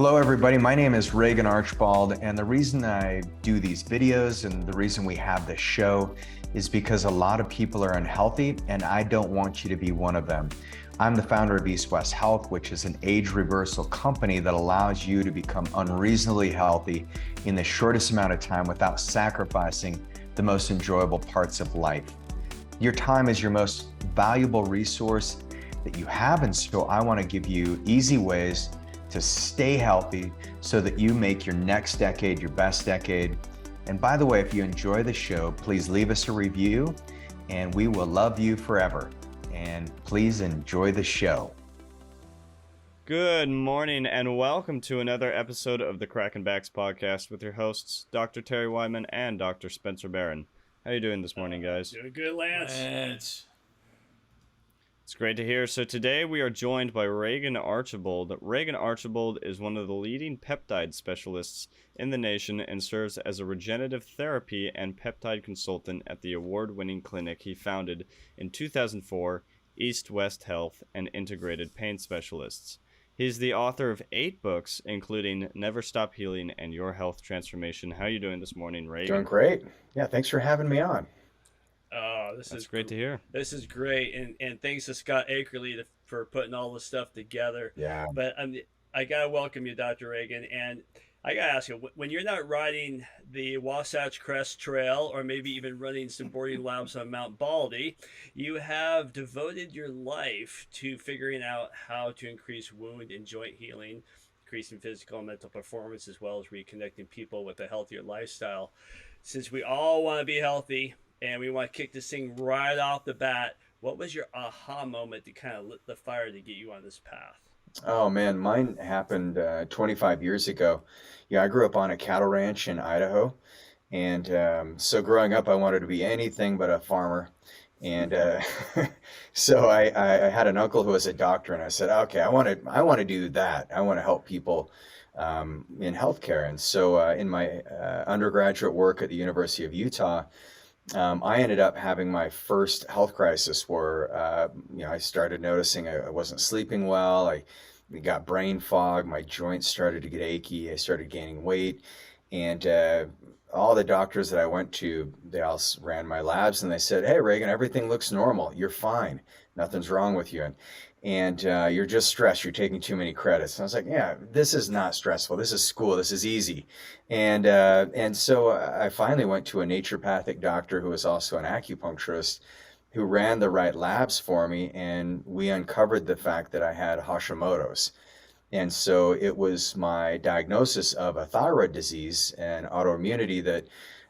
Hello, everybody. My name is Regan Archibald, and the reason I do these videos and the reason we have this show is because a lot of people are unhealthy, and I don't want you to be one of them. I'm the founder of East West Health, which is an age reversal company that allows you to become unreasonably healthy in the shortest amount of time without sacrificing the most enjoyable parts of life. Your time is your most valuable resource that you have, and so I want to give you easy ways to stay healthy so that you make your next decade your best decade. And by the way, if you enjoy the show, please leave us a review and we will love you forever. And please enjoy the show. Good morning and welcome to another episode of the Crackin podcast with your hosts, Dr. Terry Wyman and Dr. Spencer Barron. How you doing this morning, guys? Doing good, Lance. It's great to hear. So today we are joined by Regan Archibald. Regan Archibald is one of the leading peptide specialists in the nation and serves as a regenerative therapy and peptide consultant at the award-winning clinic he founded in 2004, East West Health and Integrated Pain Specialists. He's the author of 8 books, including Never Stop Healing and Your Health Transformation. How are you doing this morning, Regan? Doing great. Yeah, thanks for having me on. Oh, That's great to hear. This is great, and thanks to Scott Akerley for putting all this stuff together. Yeah. But I gotta welcome you, Dr. Regan, and I gotta ask you, when you're not riding the Wasatch Crest Trail, or maybe even running some boarding laps on Mount Baldy, you have devoted your life to figuring out how to increase wound and joint healing, increasing physical and mental performance, as well as reconnecting people with a healthier lifestyle. Since we all want to be healthy, and we want to kick this thing right off the bat, what was your aha moment to kind of lit the fire to get you on this path? Oh man, mine happened 25 years ago. Yeah, I grew up on a cattle ranch in Idaho. And so growing up, I wanted to be anything but a farmer. And so I had an uncle who was a doctor, and I said, okay, I want to do that. I want to help people in healthcare. And so in my undergraduate work at the University of Utah, I ended up having my first health crisis where, I started noticing I wasn't sleeping well. I got brain fog. My joints started to get achy. I started gaining weight. And all the doctors that I went to, they all ran my labs and they said, hey, Regan, everything looks normal. You're fine. Nothing's wrong with you. And you're just stressed. You're taking too many credits. And I was like, yeah, this is not stressful. This is school. This is easy. And so I finally went to a naturopathic doctor who was also an acupuncturist who ran the right labs for me. And we uncovered the fact that I had Hashimoto's. And so it was my diagnosis of a thyroid disease and autoimmunity that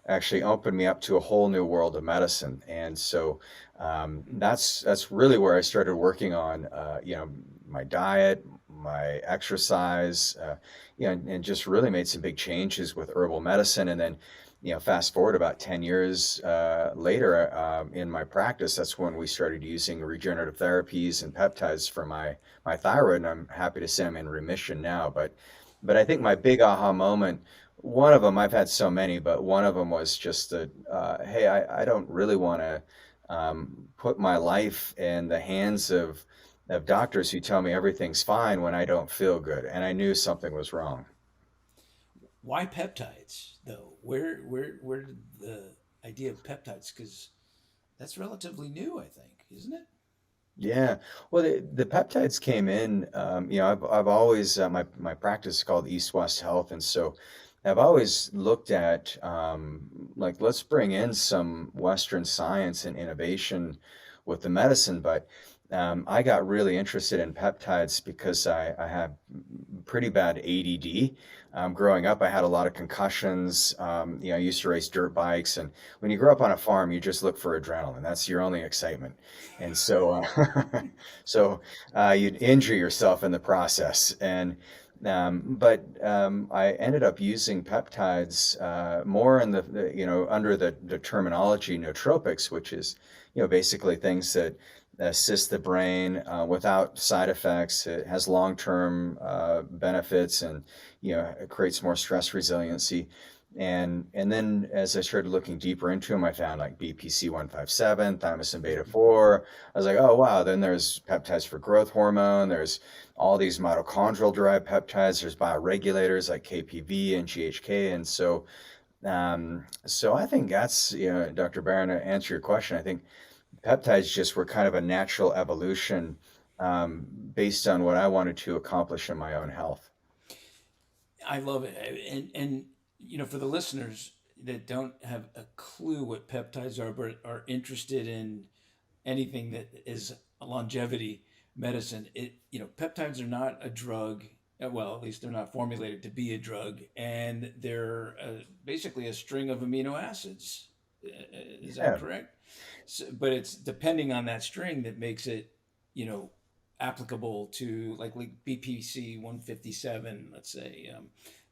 actually opened me up to a whole new world of medicine. And so that's really where I started working on, my diet, my exercise, and just really made some big changes with herbal medicine. And then, fast forward about 10 years later in my practice, that's when we started using regenerative therapies and peptides for my thyroid. And I'm happy to say I'm in remission now. But I think my big aha moment, one of them, I've had so many, but one of them was just that, hey, I don't really want to put my life in the hands of doctors who tell me everything's fine when I don't feel good. And I knew something was wrong. Why peptides, though? Where did the idea of peptides? Because that's relatively new, I think, isn't it? Yeah, well, the peptides came in. I've always my practice is called East West Health, and so I've always looked at let's bring in some Western science and innovation with the medicine, but I got really interested in peptides because I had pretty bad ADD. Growing up, I had a lot of concussions. I used to race dirt bikes, and when you grow up on a farm, you just look for adrenaline. That's your only excitement, and so you'd injure yourself in the process. But I ended up using peptides more in under the terminology nootropics, which is basically things that assist the brain without side effects. It has long-term benefits, and it creates more stress resiliency. And then as I started looking deeper into them, I found like BPC-157, thymosin beta-4. I was like, oh wow, then there's peptides for growth hormone. There's all these mitochondrial derived peptides. There's bioregulators like KPV and GHK. And so I think that's, Dr. Barron, to answer your question, I think peptides just were kind of a natural evolution based on what I wanted to accomplish in my own health. I love it. And for the listeners that don't have a clue what peptides are, but are interested in anything that is a longevity medicine, peptides are not a drug. Well, at least they're not formulated to be a drug, and they're basically a string of amino acids. Is that Yeah. correct? So, but it's depending on that string that makes it, applicable to like BPC 157, let's say.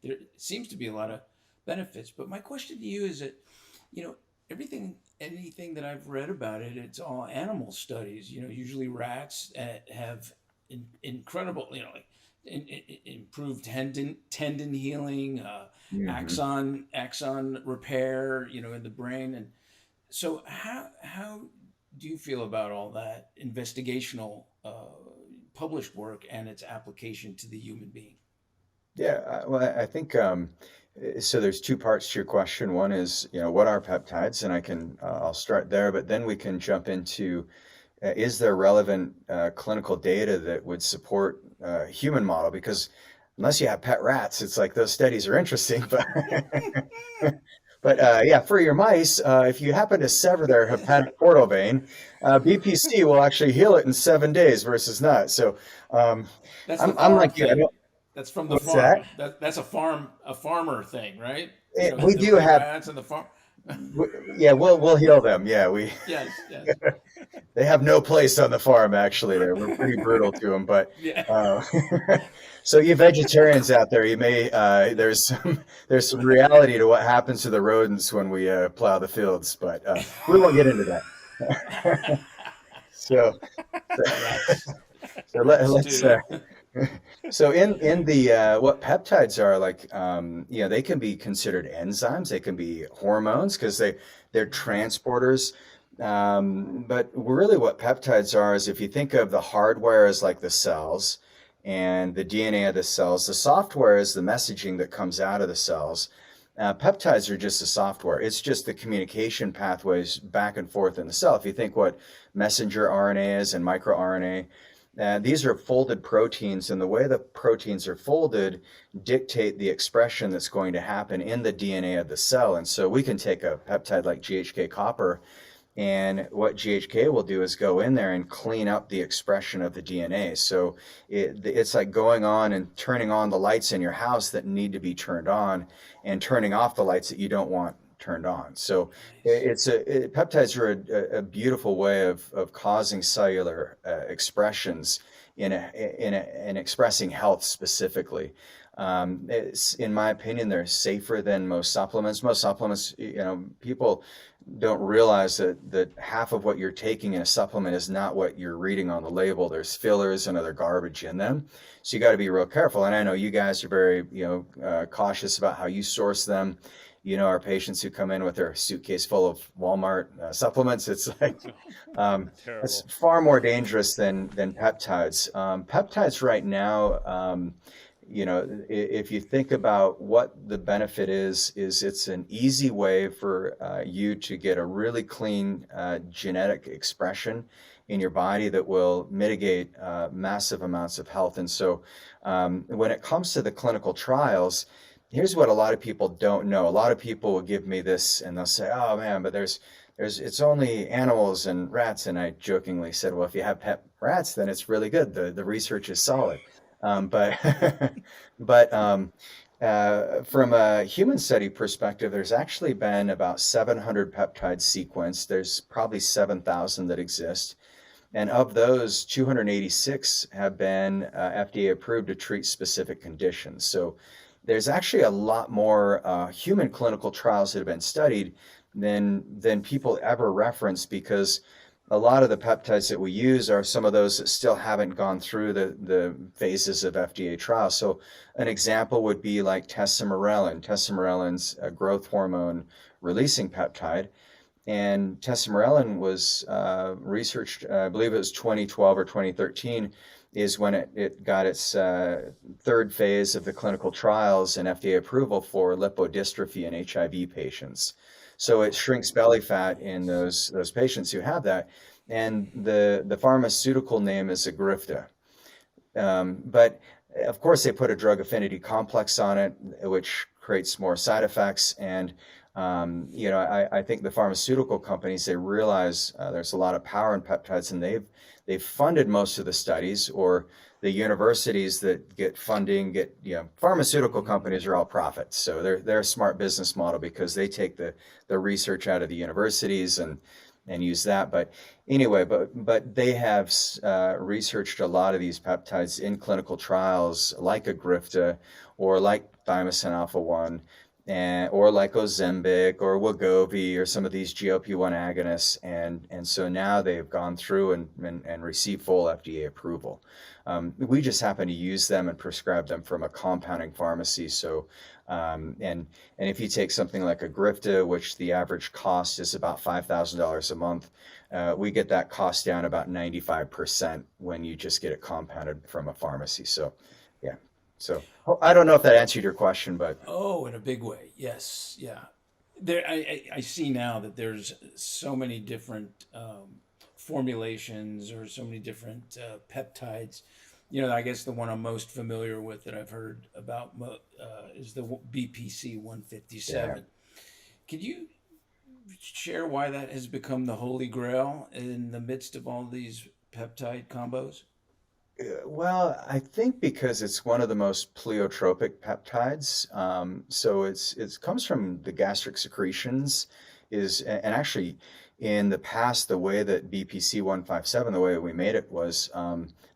There seems to be a lot of benefits. But my question to you is that, anything that I've read about it, it's all animal studies. Usually rats have incredible, like improved tendon healing, Mhm. axon repair, in the brain. And so how do you feel about all that investigational published work and its application to the human being? Yeah, well, I think so. There's two parts to your question. One is, what are peptides, and I'll start there, but then we can jump into is there relevant clinical data that would support human model? Because unless you have pet rats, it's like those studies are interesting, but yeah, for your mice, if you happen to sever their hepatic portal vein, BPC will actually heal it in 7 days versus not. So um, That's the I'm farm like you. I thing. don't, That's from the what's that? farm. That's a farmer thing, right? We The do pet have, rats and the farm. yeah, we'll heal them. Yeah, Yes, yes. they have no place on the farm actually. We're pretty brutal to them, but Yeah. uh, so you vegetarians out there, you may there's some reality to what happens to the rodents when we plow the fields, but we won't get into that. So Rats. so Rats let's too. so in the what peptides are like, they can be considered enzymes, they can be hormones because they're transporters. But really what peptides are is if you think of the hardware as like the cells and the DNA of the cells, the software is the messaging that comes out of the cells. Peptides are just the software. It's just the communication pathways back and forth in the cell. If you think what messenger RNA is and microRNA, these are folded proteins, and the way the proteins are folded dictate the expression that's going to happen in the DNA of the cell. And so we can take a peptide like GHK copper, and what GHK will do is go in there and clean up the expression of the DNA. So it's like going on and turning on the lights in your house that need to be turned on and turning off the lights that you don't want turned on. So Nice. peptides are beautiful way of causing cellular expressions in expressing health specifically. In my opinion, they're safer than most supplements. Most supplements, people don't realize that half of what you're taking in a supplement is not what you're reading on the label. There's fillers and other garbage in them. So you got to be real careful. And I know you guys are very, cautious about how you source them. Our patients who come in with their suitcase full of Walmart supplements, it's like it's Terrible. far more dangerous than peptides. Peptides right now, if you think about what the benefit is it's an easy way for you to get a really clean genetic expression in your body that will mitigate massive amounts of health. And so when it comes to the clinical trials, here's what a lot of people don't know. A lot of people will give me this and they'll say, oh man, but it's only animals and rats. And I jokingly said, well, if you have pet rats, then it's really good. The research is solid. But but from a human study perspective, there's actually been about 700 peptides sequenced. There's probably 7,000 that exist. And of those, 286 have been FDA approved to treat specific conditions. So there's actually a lot more human clinical trials that have been studied than people ever reference because a lot of the peptides that we use are some of those that still haven't gone through the phases of FDA trials. So an example would be like tesamorelin. Tesamorellin's a growth hormone releasing peptide. And tesamorelin was researched, I believe it was 2012 or 2013, is when it got its third phase of the clinical trials and FDA approval for lipodystrophy in HIV patients. So it shrinks belly fat in those patients who have that. And the pharmaceutical name is Agrifta. But of course, they put a drug affinity complex on it, which creates more side effects. And I think the pharmaceutical companies, they realize there's a lot of power in peptides, and they've funded most of the studies, or the universities that get funding pharmaceutical companies are all profits. So they're a smart business model because they take the research out of the universities and use that. But anyway, but they have researched a lot of these peptides in clinical trials, like Agrifta or like thymosin alpha-1, or like Ozempic or Wegovy or some of these GLP-1 agonists. And so now they've gone through and received full FDA approval. We just happen to use them and prescribe them from a compounding pharmacy. So, and if you take something like Agrifta, which the average cost is about $5,000 a month, we get that cost down about 95% when you just get it compounded from a pharmacy. So, yeah. So I don't know if that answered your question, but Oh, in a big way. Yes. Yeah. I see now that there's so many different formulations or so many different peptides. I guess the one I'm most familiar with that I've heard about is the BPC yeah. 157. Could you share why that has become the holy grail in the midst of all these peptide combos? Well, I think because it's one of the most pleiotropic peptides, so it comes from the gastric secretions, and actually in the past, the way that BPC 157, the way we made it was,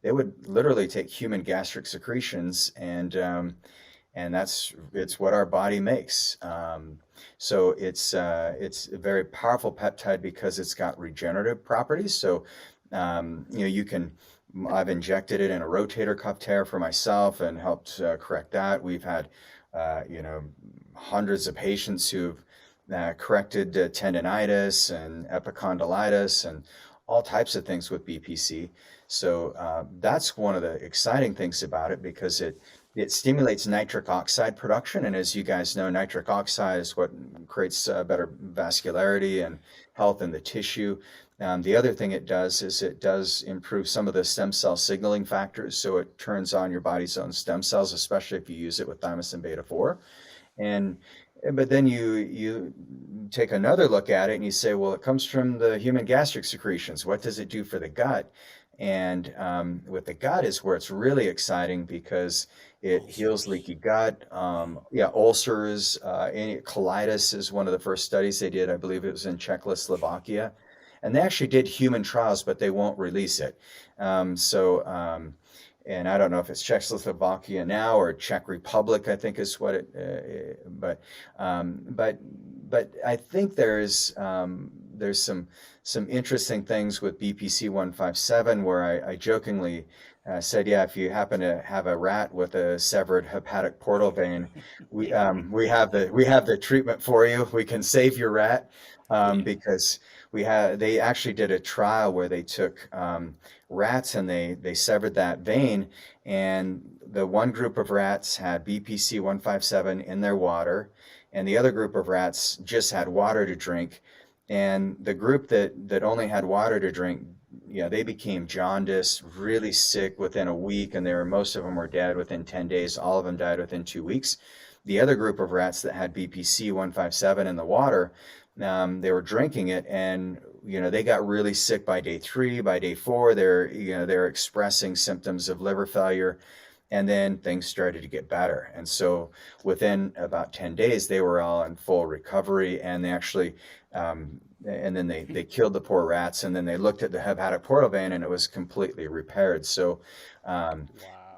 they would literally take human gastric secretions, and it's what our body makes. So it's a very powerful peptide because it's got regenerative properties. So you can. I've injected it in a rotator cuff tear for myself and helped correct that. We've had, hundreds of patients who've corrected tendonitis and epicondylitis and all types of things with BPC. So that's one of the exciting things about it, because it stimulates nitric oxide production. And as you guys know, nitric oxide is what creates better vascularity and health in the tissue. The other thing it does is it does improve some of the stem cell signaling factors. So it turns on your body's own stem cells, especially if you use it with thymosin beta-4. And but then you take another look at it and you say, well, it comes from the human gastric secretions. What does it do for the gut? And with the gut is where it's really exciting, because it heals Ulcers. leaky gut. Ulcers, colitis is one of the first studies they did. I believe it was in Czechoslovakia. And they actually did human trials, but they won't release it. And I don't know if it's Czechoslovakia now or Czech Republic, I think is what but I think there's some interesting things with BPC 157, where I jokingly said, yeah, if you happen to have a rat with a severed hepatic portal vein, we have the treatment for you. We can save your rat, Yeah. because they actually did a trial where they took rats and they severed that vein, and the one group of rats had BPC 157 in their water, and the other group of rats just had water to drink. And the group that only had water to drink, they became jaundiced, really sick within a week, and most of them were dead within 10 days. All of them died within 2 weeks. The other group of rats that had BPC 157 in the water, they were drinking it, and they got really sick by day 3. By day 4, they're expressing symptoms of liver failure, and then things started to get better. And so within about 10 days, they were all in full recovery, and they actually and then they killed the poor rats, and then they looked at the hepatic portal vein, and it was completely repaired. So Wow.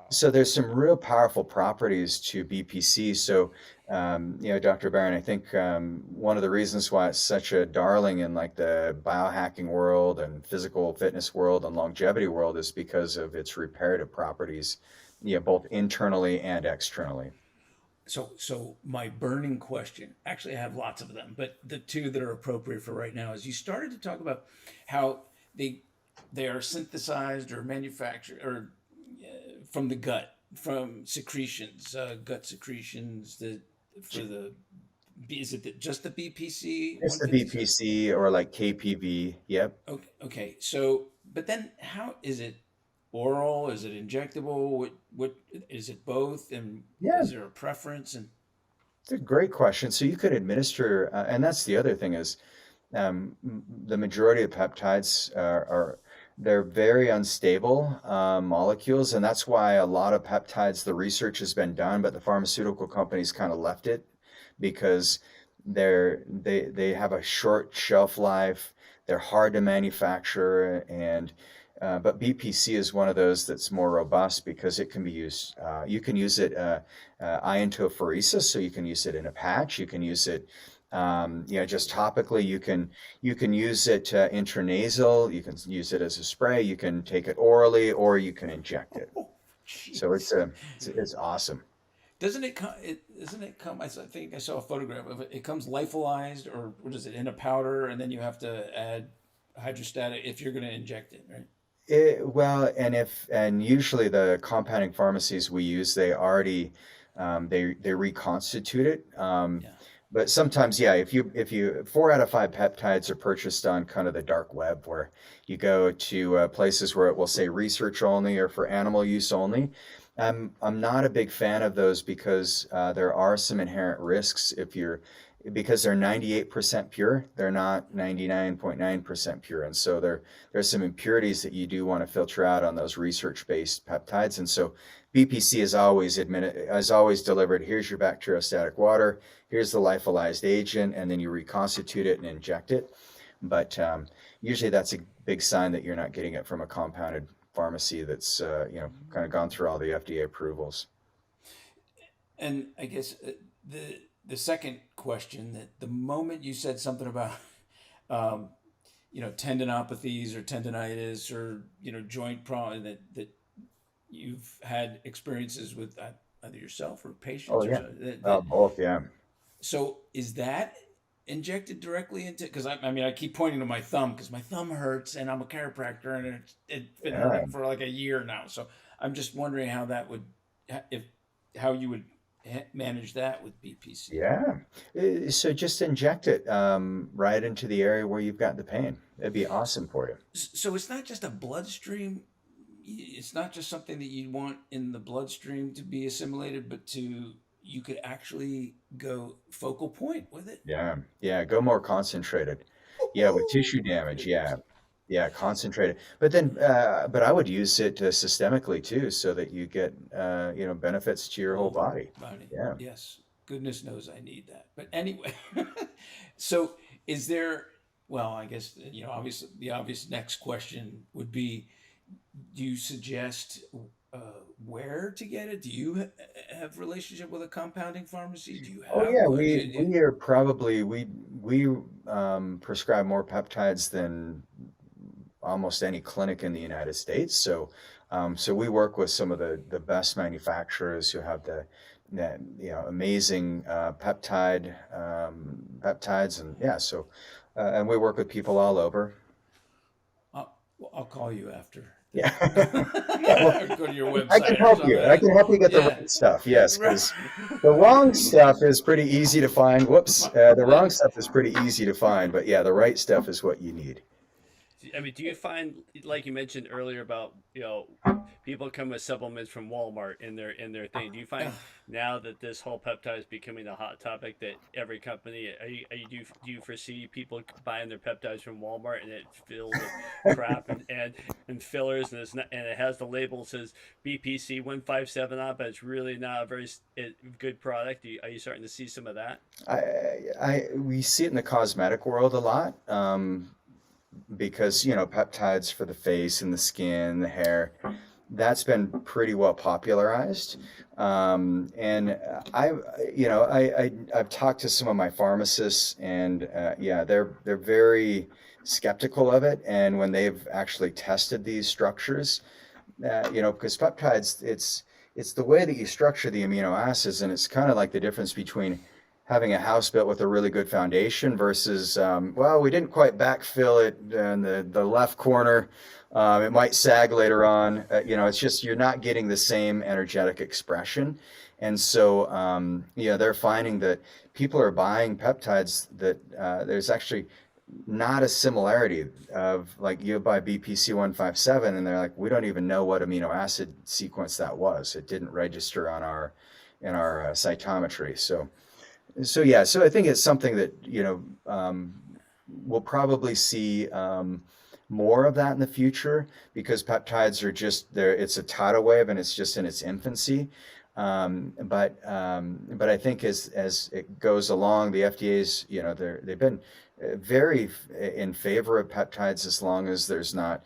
So there's some real powerful properties to BPC. So, Dr. Barron, I think one of the reasons why it's such a darling in like the biohacking world and physical fitness world and longevity world is because of its reparative properties, both internally and externally. So my burning question, actually I have lots of them, but the two that are appropriate for right now is you started to talk about how they are synthesized or manufactured or from the gut, from secretions, gut secretions that for the is it just the BPC It's the 157? BPC or like KPV. Yep. Okay, okay. So, but then how is it oral? Is it injectable? What is it both? And Yeah, is there a preference? And it's a great question. So you could administer, and that's the other thing is the majority of peptides are they're very unstable molecules, and that's why a lot of peptides, the research has been done, but the pharmaceutical companies kind of left it because they have a short shelf life, they're hard to manufacture, and but BPC is one of those that's more robust because it can be used. You can use it iontophoresis, so you can use it in a patch. You can use it just topically. You can use it intranasal. You can use it as a spray. You can take it orally, or you can inject it. oh, So jeez. it's awesome. Doesn't it come? Doesn't it come? Think I saw a photograph of it. It comes lyophilized, or what is it, in a powder, and then you have to add hydrostatic if you're going to inject it, right? Well, and usually the compounding pharmacies we use, they already they reconstitute it. Yeah. But sometimes, yeah, if you 4 out of 5 peptides are purchased on kind of the dark web, where you go to places where it will say research only or for animal use only. I'm not a big fan of those because there are some inherent risks because they're 98% pure, they're not 99.9% pure. And so there's some impurities that you do want to filter out on those research-based peptides. And so BPC is always delivered, here's your bacteriostatic water, here's the lyophilized agent, and then you reconstitute it and inject it. But usually that's a big sign that you're not getting it from a compounded pharmacy that's kind of gone through all the FDA approvals. And I guess the second question, that the moment you said something about um, tendinopathies or tendonitis or joint problem that you've had experiences with either yourself or Oh patients or yeah, so, that both, yeah. so is that injected directly into, because I mean I keep pointing to my thumb because my thumb hurts and I'm a chiropractor and it's been Yeah. hurting for like a year now, so I'm just wondering how that would if how you would manage that with BPC. Yeah. So just inject it right into the area where you've got the pain. It'd be awesome for you. So it's not just a bloodstream. It's not just something that you want in the bloodstream to be assimilated, but you could actually go focal point with it. Yeah. Yeah. Go more concentrated. Yeah. With tissue damage. Yeah. Goodness. Yeah. Concentrated. But I would use it systemically too, so that you get, benefits to your whole Whole body. body. Yeah. Yes. Goodness knows I need that. But anyway, so is there? Well, I guess obviously the obvious next question would be: do you suggest uh, where to get it? Do you have relationship with a compounding pharmacy? Do you Oh have yeah. one? We are probably, we prescribe more peptides than almost any clinic in the United States. So we work with some of the best manufacturers who have the amazing peptides, and yeah. So and we work with people all over. I'll call you after. Yeah. Yeah. Well, Or go to your I can website or help you. I something. can help you get the Yeah. right stuff. Yes, Right. because the wrong stuff is pretty easy to find. Whoops. The wrong stuff is pretty easy to find, but yeah, the right stuff is what you need. I mean, do you find, like you mentioned earlier about people come with supplements from Walmart in their thing? Do you find now that this whole peptide is becoming a hot topic that every company do you foresee people buying their peptides from Walmart and it's filled with crap and fillers and and it has the label that says BPC 157 on it, but it's really not a very good product. Are you starting to see some of that? We see it in the cosmetic world a lot. Because peptides for the face and the skin, the hair, that's been pretty well popularized. And I've talked to some of my pharmacists, and yeah, they're very skeptical of it. And when they've actually tested these structures, because peptides, it's the way that you structure the amino acids, and it's kind of like the difference between having a house built with a really good foundation versus, well, we didn't quite backfill it in the left corner. It might sag later on. It's just you're not getting the same energetic expression. And so, they're finding that people are buying peptides that there's actually not a similarity of, like, you buy BPC 157 and they're like, we don't even know what amino acid sequence that was. It didn't register on in our cytometry. So yeah, so I think it's something that, we'll probably see more of that in the future, because peptides are just there. It's a tidal wave and it's just in its infancy. But I think as it goes along, the FDA's, they've been very in favor of peptides as long as there's not,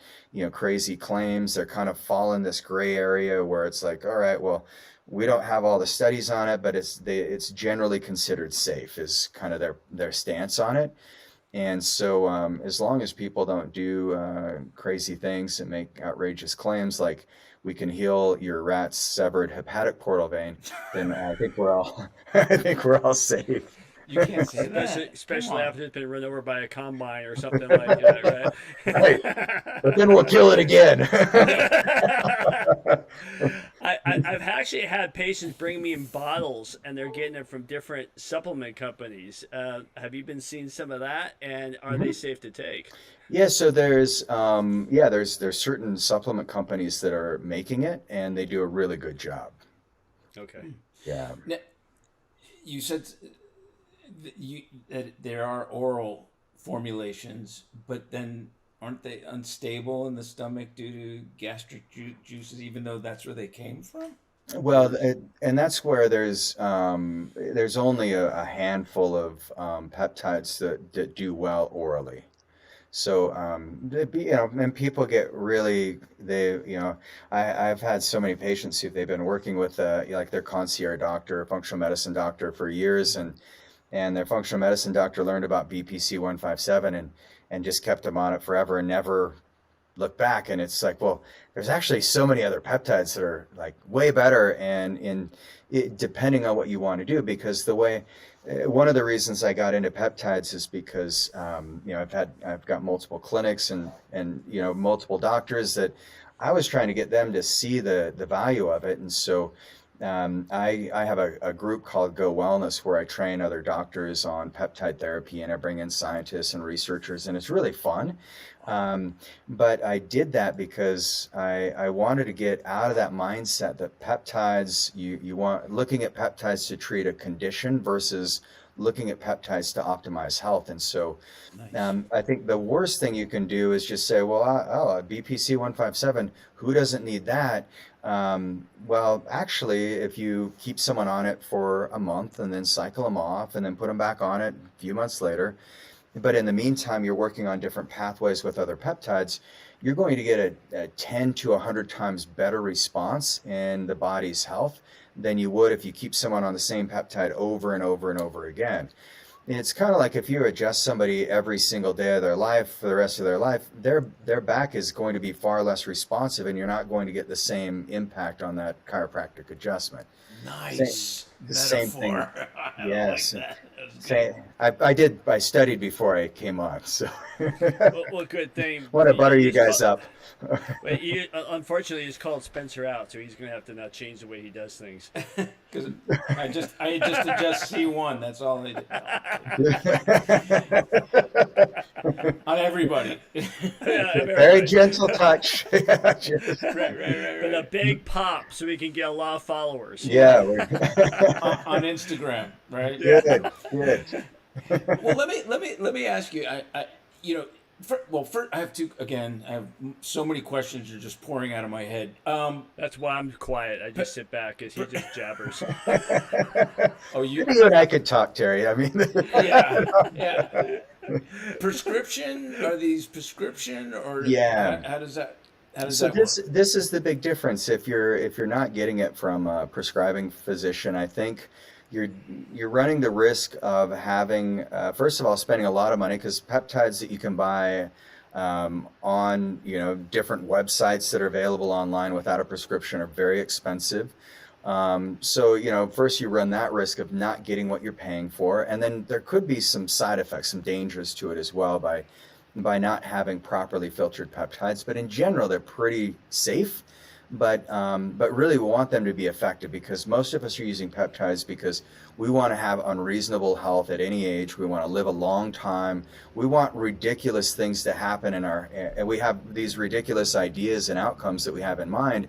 crazy claims. They're kind of fall in this gray area where it's like, all right, well, we don't have all the studies on it, but it's generally considered safe, is kind of their stance on it. And so as long as people don't do crazy things and make outrageous claims like we can heal your rat's severed hepatic portal vein, then I think we're all safe. You can't say Especially, that. especially after it's been run over by a combine or something like that, Right. right? But then we'll kill it again. I've actually had patients bring me in bottles, and they're getting it from different supplement companies. Have you been seeing some of that, and are they safe to take? Yeah, so there's certain supplement companies that are making it, and they do a really good job. Okay. Yeah. Now, you said that there are oral formulations, but then aren't they unstable in the stomach due to gastric juices, even though that's where they came from? Well, and that's where there's only a handful of peptides that do well orally. So, and people get really, I've had so many patients who they've been working with, like their concierge doctor, functional medicine doctor for years, and their functional medicine doctor learned about BPC 157 and just kept them on it forever and never looked back. And it's like, well, there's actually so many other peptides that are like way better, and depending on what you want to do, because one of the reasons I got into peptides is because I've got multiple clinics and multiple doctors that I was trying to get them to see the value of it. And so I have a group called Go Wellness where I train other doctors on peptide therapy, and I bring in scientists and researchers, and it's really fun. But I did that because I wanted to get out of that mindset that peptides, you want looking at peptides to treat a condition versus looking at peptides to optimize health. And so I think the worst thing you can do is just say, well, BPC 157, who doesn't need that? Well, actually, if you keep someone on it for a month and then cycle them off and then put them back on it a few months later, but in the meantime, you're working on different pathways with other peptides, you're going to get a 10 to 100 times better response in the body's health than you would if you keep someone on the same peptide over and over and over again. And it's kind of like if you adjust somebody every single day of their life for the rest of their life, their back is going to be far less responsive, and you're not going to get the same impact on that chiropractic adjustment. Nice. The same thing. I Yes. like that. That's Same. I studied before I came on, so Well, good thing. want to butter you he's guys called- up. But unfortunately, he's called Spencer out, so he's going to have to now change the way he does things. Because I just adjust C1. That's all I did. On everybody. Very gentle touch. Just- But a big pop, so we can get a lot of followers. yeah, On Instagram, right? good, good. Well, let me ask you. First, I have two. Again, I have so many questions are just pouring out of my head. That's why I'm quiet. I just sit back as he just jabbers. Oh, you and I could talk, Terry. I mean, yeah. Prescription? Are these prescription or Yeah. How does that How does So that work? this is the big difference. If you're not getting it from a prescribing physician, I think you're you're running the risk of having first of all spending a lot of money because peptides that you can buy on different websites that are available online without a prescription are very expensive. So first you run that risk of not getting what you're paying for, and then there could be some side effects, some dangers to it as well by not having properly filtered peptides. But in general, they're pretty safe. But really, we want them to be effective because most of us are using peptides because we want to have unreasonable health at any age. We want to live a long time. We want ridiculous things to happen and we have these ridiculous ideas and outcomes that we have in mind.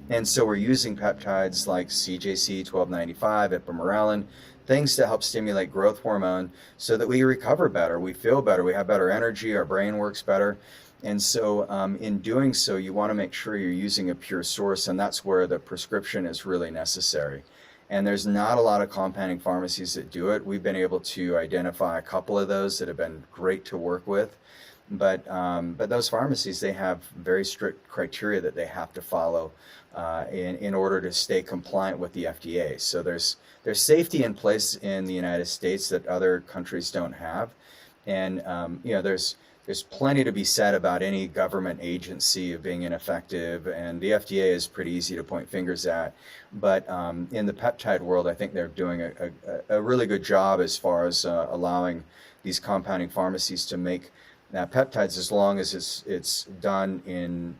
And so we're using peptides like CJC 1295, ipamorelin, things to help stimulate growth hormone so that we recover better, we feel better, we have better energy, our brain works better. And so in doing so, you want to make sure you're using a pure source, and that's where the prescription is really necessary. And there's not a lot of compounding pharmacies that do it. We've been able to identify a couple of those that have been great to work with. But those pharmacies, they have very strict criteria that they have to follow in order to stay compliant with the FDA. So there's safety in place in the United States that other countries don't have, and there's plenty to be said about any government agency of being ineffective, and the FDA is pretty easy to point fingers at. But in the peptide world, I think they're doing a really good job as far as allowing these compounding pharmacies to make peptides as long as it's done in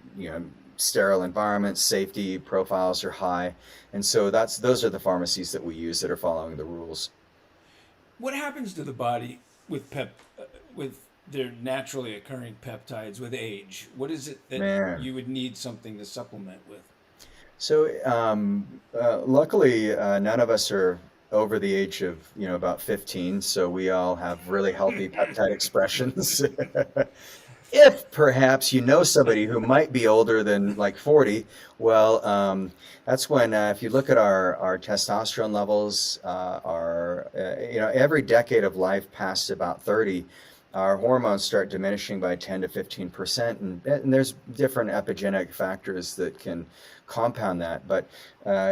sterile environments, safety profiles are high, and so those are the pharmacies that we use that are following the rules. What happens to the body with their naturally occurring peptides with age? What is it that Man. you would need something to supplement with? So luckily, none of us are over the age of about 15, so we all have really healthy peptide expressions. If perhaps you know somebody who might be older than like 40, well, that's when if you look at our testosterone levels, every decade of life past about 30, our hormones start diminishing by 10 to 15%, and there's different epigenetic factors that can compound that. But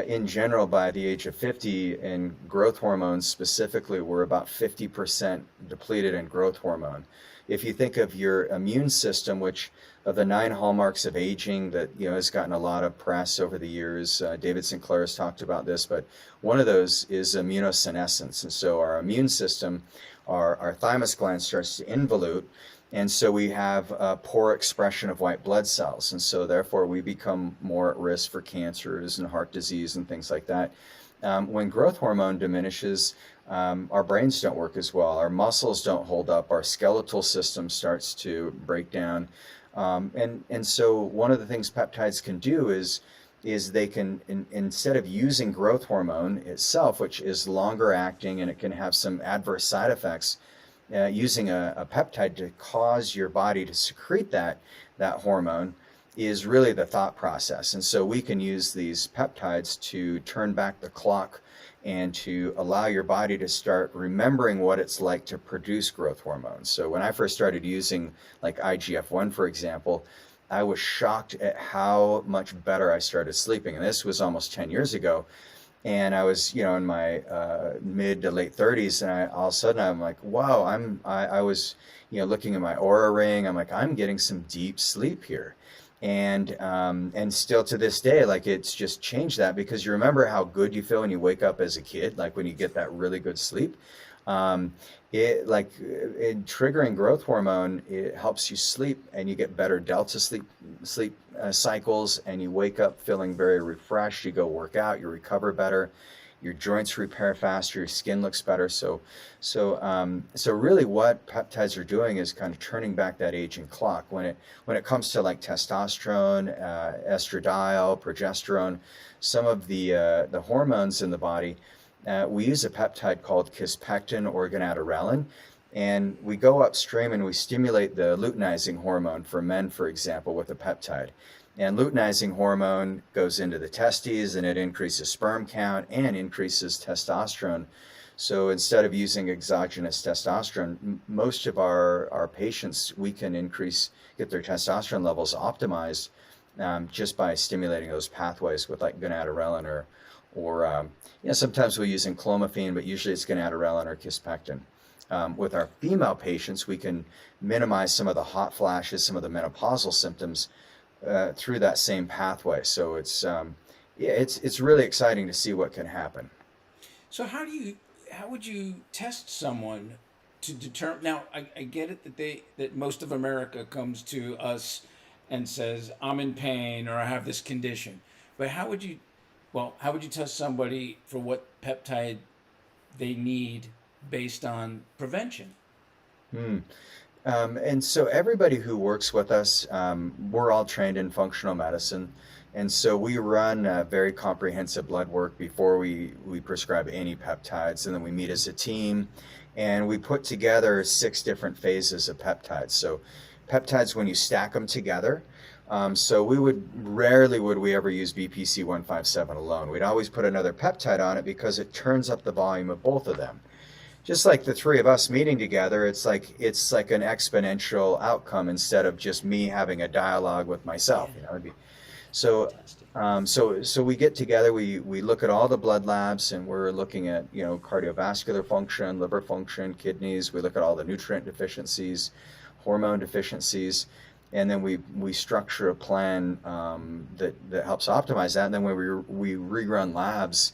in general, by the age of 50, in growth hormones specifically, we're about 50% depleted in growth hormone. If you think of your immune system, which of the 9 hallmarks of aging that has gotten a lot of press over the years, David Sinclair has talked about this, but one of those is immunosenescence. And so our immune system, our thymus gland starts to involute, and so we have a poor expression of white blood cells, and so therefore we become more at risk for cancers and heart disease and things like that. When growth hormone diminishes, our brains don't work as well, our muscles don't hold up, our skeletal system starts to break down, and so one of the things peptides can do is they can, instead of using growth hormone itself, which is longer acting and it can have some adverse side effects, using a peptide to cause your body to secrete that hormone is really the thought process. And so we can use these peptides to turn back the clock and to allow your body to start remembering what it's like to produce growth hormones. So when I first started using like IGF-1, for example, I was shocked at how much better I started sleeping. And this was almost 10 years ago. And I was, in my mid to late 30s, and all of a sudden I'm like, wow, I was, looking at my Aura ring. I'm like, I'm getting some deep sleep here. And still to this day, like it's just changed that, because you remember how good you feel when you wake up as a kid, like when you get that really good sleep. In triggering growth hormone, it helps you sleep, and you get better delta sleep cycles, and you wake up feeling very refreshed. You go work out, you recover better, your joints repair faster, your skin looks better. So really, what peptides are doing is kind of turning back that aging clock. When it comes to like testosterone, estradiol, progesterone, some of the hormones in the body. We use a peptide called kispectin or gonadorelin, and we go upstream and we stimulate the luteinizing hormone for men, for example, with a peptide. And luteinizing hormone goes into the testes, and it increases sperm count and increases testosterone. So instead of using exogenous testosterone, most of our patients, we can get their testosterone levels optimized just by stimulating those pathways with like gonadorelin or sometimes we use enclomiphene, but usually it's gonadorelin or kispectin. With our female patients, we can minimize some of the hot flashes, some of the menopausal symptoms through that same pathway. So it's really exciting to see what can happen. So how would you test someone to determine? Now I get it that most of America comes to us and says, I'm in pain or I have this condition. But how would you test somebody for what peptide they need based on prevention? And so everybody who works with us, we're all trained in functional medicine. And so we run a very comprehensive blood work before we prescribe any peptides. And then we meet as a team and we put together 6 different phases of peptides. So peptides, when you stack them together, so rarely would we ever use BPC 157 alone. We'd always put another peptide on it because it turns up the volume of both of them. Just like the 3 of us meeting together, it's like an exponential outcome instead of just me having a dialogue with myself. So we get together, we look at all the blood labs, and we're looking at cardiovascular function, liver function, kidneys. We look at all the nutrient deficiencies, hormone deficiencies, and then we structure a plan that helps optimize that. And then when we rerun labs,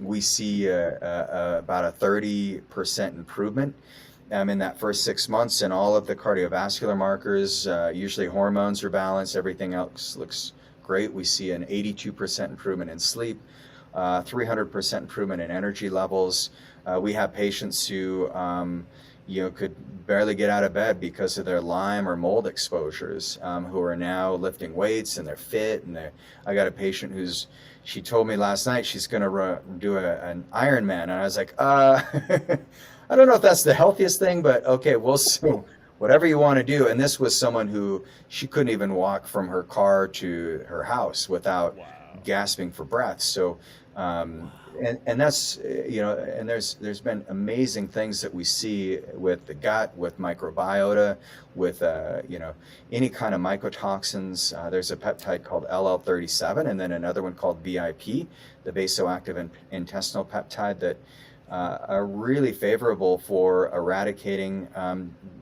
we see about a 30% improvement in that first 6 months, and all of the cardiovascular markers, usually hormones are balanced, everything else looks great. We see an 82% improvement in sleep, 300% improvement in energy levels. We have patients who could barely get out of bed because of their Lyme or mold exposures, who are now lifting weights and they're fit. And I got a patient she told me last night she's going to do an Ironman, and I was like, I don't know if that's the healthiest thing, but okay, we'll see. Whatever you want to do. And this was someone who she couldn't even walk from her car to her house without gasping for breath. So, and that's, and there's been amazing things that we see with the gut, with microbiota, with, any kind of mycotoxins. There's a peptide called LL37, and then another one called VIP, the vasoactive intestinal peptide, that are really favorable for eradicating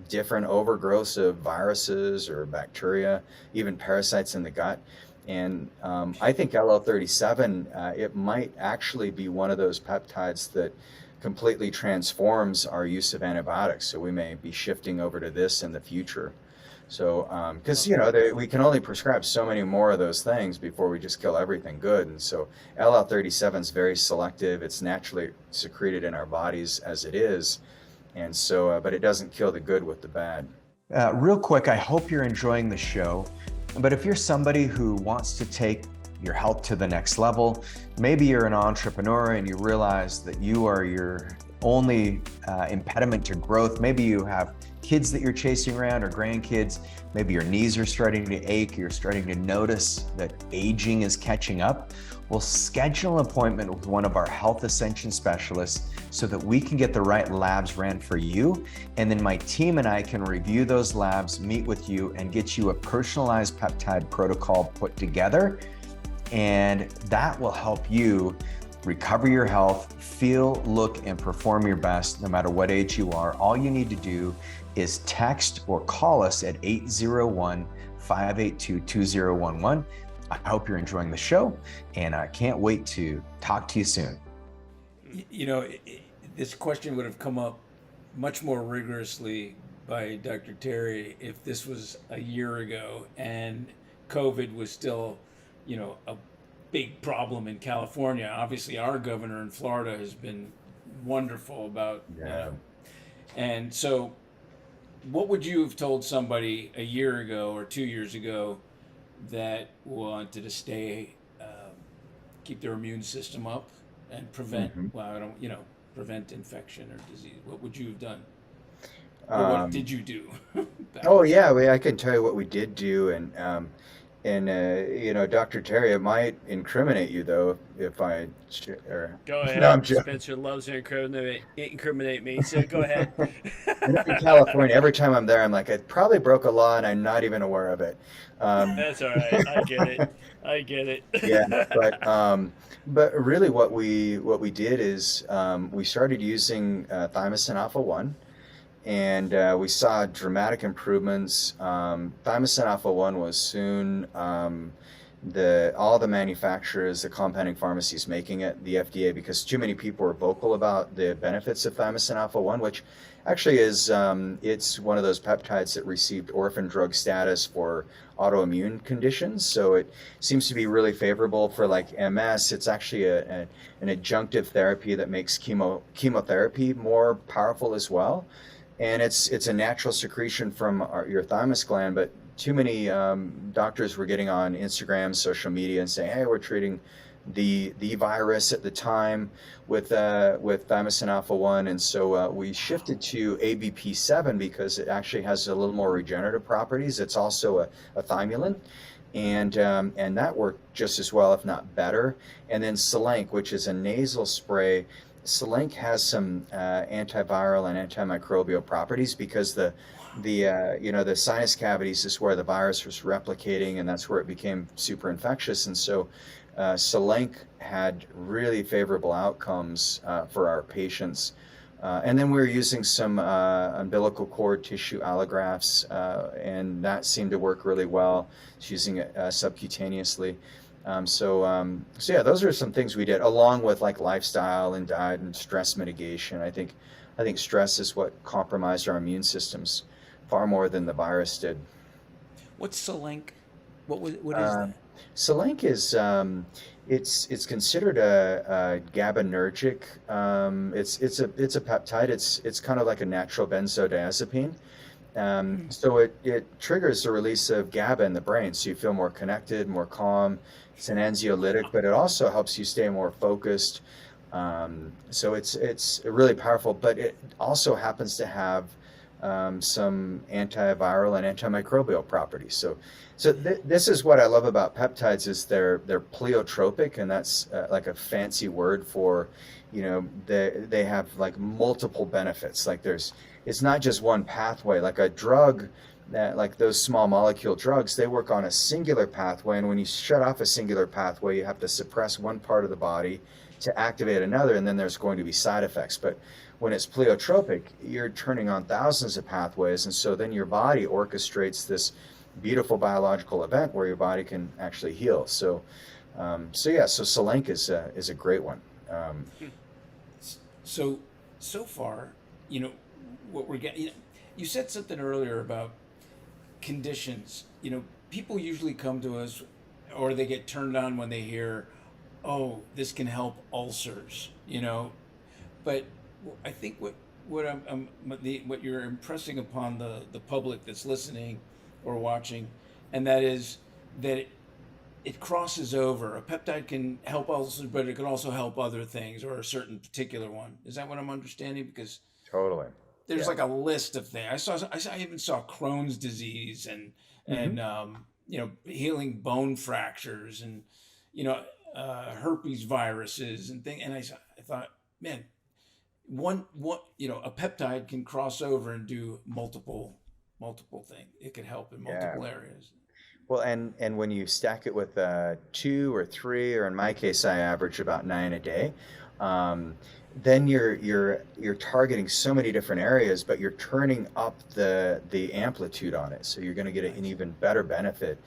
different overgrowths of viruses or bacteria, even parasites in the gut. And I think LL37, it might actually be one of those peptides that completely transforms our use of antibiotics. So we may be shifting over to this in the future. So, because, we can only prescribe so many more of those things before we just kill everything good. And so LL37 is very selective. It's naturally secreted in our bodies as it is. And so, but it doesn't kill the good with the bad. Real quick, I hope you're enjoying the show. But if you're somebody who wants to take your health to the next level, maybe you're an entrepreneur and you realize that you are your only impediment to growth. Maybe you have kids that you're chasing around or grandkids. Maybe your knees are starting to ache. You're starting to notice that aging is catching up. We'll schedule an appointment with one of our health ascension specialists so that we can get the right labs ran for you. And then my team and I can review those labs, meet with you, and get you a personalized peptide protocol put together. And that will help you recover your health, feel, look, and perform your best no matter what age you are. All you need to do is text or call us at 801-582-2011. I hope you're enjoying the show, and I can't wait to talk to you soon. This question would have come up much more rigorously by Dr. Terry if this was a year ago and COVID was still, a big problem in California. Obviously, our governor in Florida has been wonderful about, and so what would you have told somebody a year ago or 2 years ago that wanted to keep their immune system up and prevent, prevent infection or disease? What would you have done? Or what did you do? I can tell you what we did do. And, Dr. Terry, it might incriminate you though if I or Go no, I'm ahead. joking. Spencer loves to incriminate me, so go ahead. And in California, every time I'm there, I'm like, I probably broke a law and I'm not even aware of it. Um, That's all right. I get it. I get yeah, it. but really, what we did is we started using thymosin alpha one, and we saw dramatic improvements. Thymosin alpha one was soon the all the manufacturers, the compounding pharmacies making it, the FDA, because too many people were vocal about the benefits of thymosin alpha one, which actually is it's one of those peptides that received orphan drug status for autoimmune conditions. So it seems to be really favorable for like MS. It's actually an adjunctive therapy that makes chemotherapy more powerful as well, and it's a natural secretion from your thymus gland. But too many doctors were getting on Instagram, social media, and saying, "Hey, we're treating the virus at the time with thymosin alpha one," and so we shifted to ABP7 because it actually has a little more regenerative properties. It's also a thimulant, and that worked just as well, if not better. And then Selenk, which is a nasal spray. Selenk has some antiviral and antimicrobial properties because the sinus cavities is where the virus was replicating, and that's where it became super infectious. And so Selenk had really favorable outcomes for our patients. And then we were using some umbilical cord tissue allografts, and that seemed to work really well. It's using it subcutaneously. So yeah, those are some things we did, along with like lifestyle and diet and stress mitigation. I think stress is what compromised our immune systems far more than the virus did. What's Selenk? What is that? Selenk is it's considered a GABAergic. It's a peptide. It's kind of like a natural benzodiazepine. So it triggers the release of GABA in the brain, so you feel more connected, more calm. It's an anxiolytic, but it also helps you stay more focused. So it's really powerful, but it also happens to have some antiviral and antimicrobial properties. So this is what I love about peptides is they're pleiotropic, and that's like a fancy word for, they have like multiple benefits. Like it's not just one pathway. Like a drug, like those small molecule drugs, they work on a singular pathway, and when you shut off a singular pathway, you have to suppress one part of the body to activate another, and then there's going to be side effects. But when it's pleiotropic, you're turning on thousands of pathways, and so then your body orchestrates this beautiful biological event where your body can actually heal. So Selenk is a great one. So far, what we're getting. You said something earlier about conditions. People usually come to us, or they get turned on when they hear, "Oh, this can help ulcers." But I think what you're impressing upon the public that's listening or watching, and that is that it crosses over. A peptide can help ulcers, but it can also help other things, or a certain particular one. Is that what I'm understanding? Because Totally. there's Yeah. like a list of things. I even saw Crohn's disease and healing bone fractures and herpes viruses and thing. And I thought, man, one a peptide can cross over and do multiple things. It could help in Yeah. multiple areas. Well, and when you stack it with 2 or 3, or in my case, I average about 9 a day. Then you're targeting so many different areas, but you're turning up the amplitude on it, so you're going to get an even better benefit.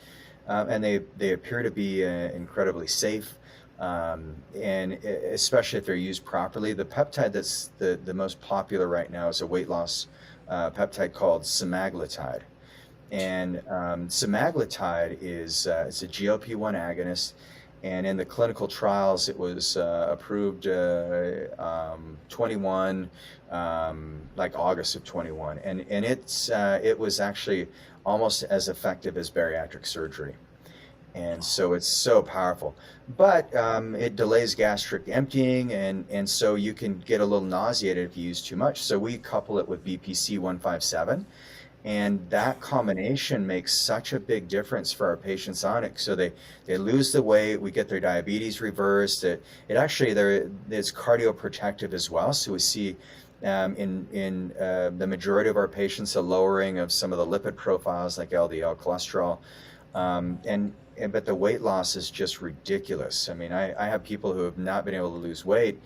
And they appear to be incredibly safe, and especially if they're used properly. The peptide that's the most popular right now is a weight loss peptide called semaglutide. And semaglutide is it's a GLP-1 agonist, and in the clinical trials, it was approved 21, like August of 21, and it was actually almost as effective as bariatric surgery. And so it's so powerful, but it delays gastric emptying, and so you can get a little nauseated if you use too much. So we couple it with BPC 157, And that combination makes such a big difference for our patients on it. So they lose the weight, we get their diabetes reversed. It actually it's cardioprotective as well. So we see in the majority of our patients a lowering of some of the lipid profiles like LDL cholesterol. But the weight loss is just ridiculous. I mean, I have people who have not been able to lose weight,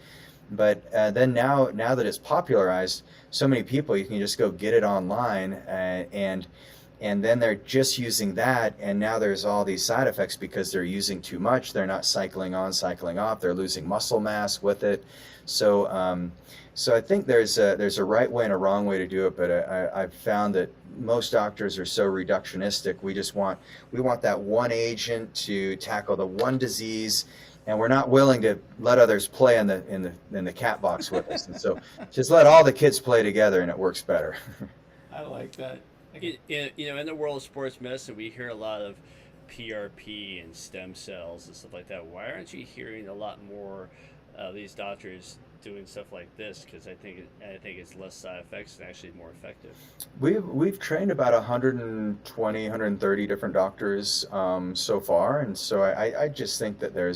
but then now that it's popularized, so many people, you can just go get it online, and then they're just using that, and now there's all these side effects because they're using too much. They're not cycling on, cycling off. They're losing muscle mass with it. So I think there's a right way and a wrong way to do it, but I've found that most doctors are so reductionistic. We want that one agent to tackle the one disease, and we're not willing to let others play in the cat box with us. And so just let all the kids play together, and it works better. I like that. In the world of sports medicine, we hear a lot of PRP and stem cells and stuff like that. Why aren't you hearing a lot more of these doctors doing stuff like this? Because I think it's less side effects and actually more effective. We've trained about 120, 130 different doctors so far, and so I just think that they're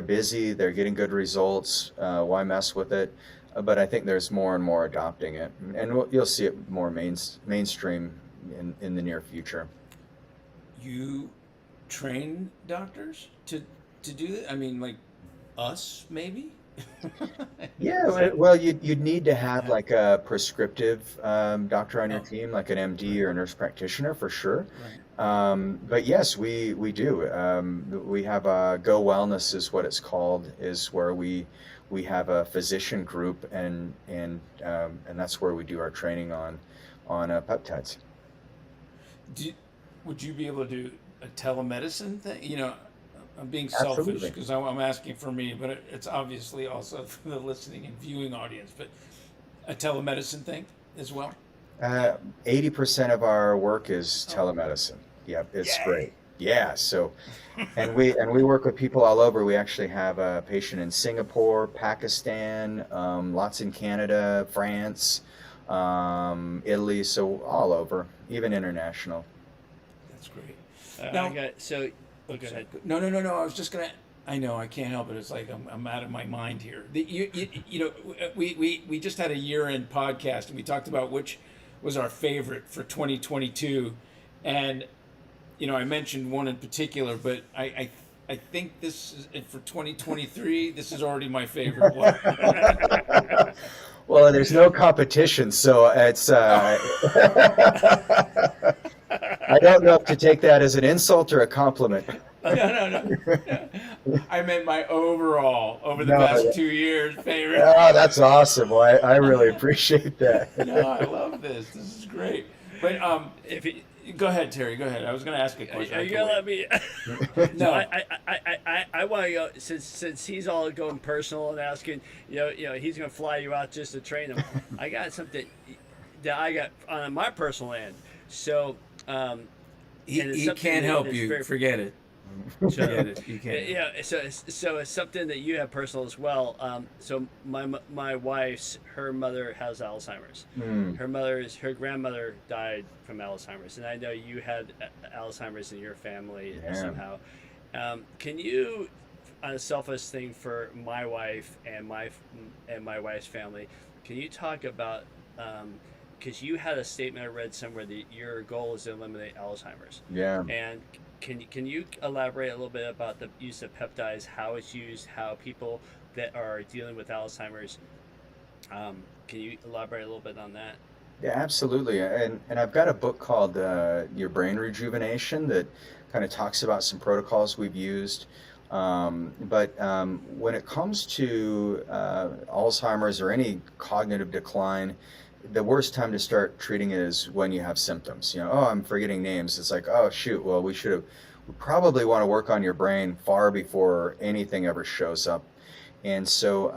busy, they're getting good results. Why mess with it? But I think there's more and more adopting it, and you'll see it more mainstream in the near future. You train doctors to do that? I mean, like us, maybe? Yeah, well, you'd need to have like a prescriptive doctor on your Oh, team, like an MD or a nurse practitioner for sure. right. But yes, we do. We have Go Wellness is what it's called, is where we have a physician group, and that's where we do our training on peptides. Do, would you be able to do a telemedicine thing? I'm being selfish Absolutely. because I'm asking for me, but it's obviously also for the listening and viewing audience. But a telemedicine thing as well. 80% of our work is Oh, telemedicine. Yeah, it's great. yay! Yeah, so and we work with people all over. We actually have a patient in Singapore, Pakistan, lots in Canada, France, Italy, so all over, even international. That's great. I Now, got so. Oh, go oops, ahead. no, no, no, no. I was just gonna. I know I can't help it. It's like I'm out of my mind here. We just had a year-end podcast and we talked about which was our favorite for 2022, and I mentioned one in particular, but I think this is for 2023. This is already my favorite one. Well, there's no competition, so it's I don't know if to take that as an insult or a compliment. No, no, no. I meant my overall over the No, past 2 years favorite. oh, that's awesome. Well, I really appreciate that. No, I love this. This is great. But If you, go ahead, Terry. Go ahead. I was going to ask a question. are you gonna let me? No. I want to go since he's all going personal and asking. He's gonna fly you out just to train him. I got something that I got on my personal end. So, and it's He something can't that help is you. very- Forget it. Forget it. You can't. Yeah, so it's something that you have personal as well. So my wife's her mother has Alzheimer's. Hmm. Her grandmother died from Alzheimer's, and I know you had Alzheimer's in your family Yeah. somehow. Can you, on a selfish thing for my wife and my wife's family, can you talk about? Because you had a statement I read somewhere that your goal is to eliminate Alzheimer's. Yeah. And can you elaborate a little bit about the use of peptides, how it's used, how people that are dealing with Alzheimer's, can you elaborate a little bit on that? Yeah, absolutely. And I've got a book called Your Brain Rejuvenation that kind of talks about some protocols we've used. But when it comes to Alzheimer's or any cognitive decline, the worst time to start treating it is when you have symptoms. Oh, I'm forgetting names. It's like, oh, shoot, well, we probably want to work on your brain far before anything ever shows up. And so,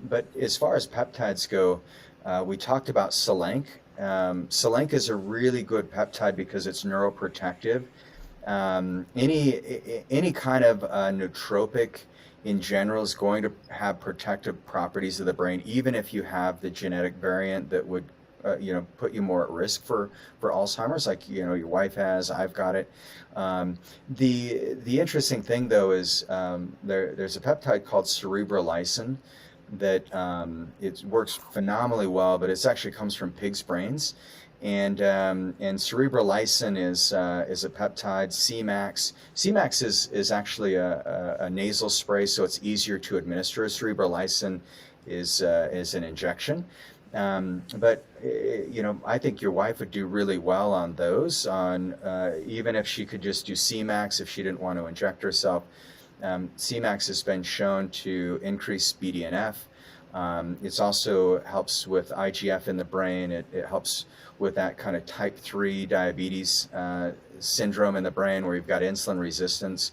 but as far as peptides go, we talked about Selenk. Selenk is a really good peptide because it's neuroprotective. Any kind of nootropic in general is going to have protective properties of the brain, even if you have the genetic variant that would put you more at risk for Alzheimer's, like your wife has. I've got it. The interesting thing though is there's a peptide called cerebrolysin that it works phenomenally well, but it actually comes from pigs' brains. And cerebrolysin is a peptide. Cmax. Cmax is actually a nasal spray, so it's easier to administer. Cerebrolysin is an injection. But I think your wife would do really well on those. Even if she could just do Cmax, if she didn't want to inject herself. Cmax has been shown to increase BDNF. It also helps with IGF in the brain. It helps with that kind of type 3 diabetes syndrome in the brain where you've got insulin resistance.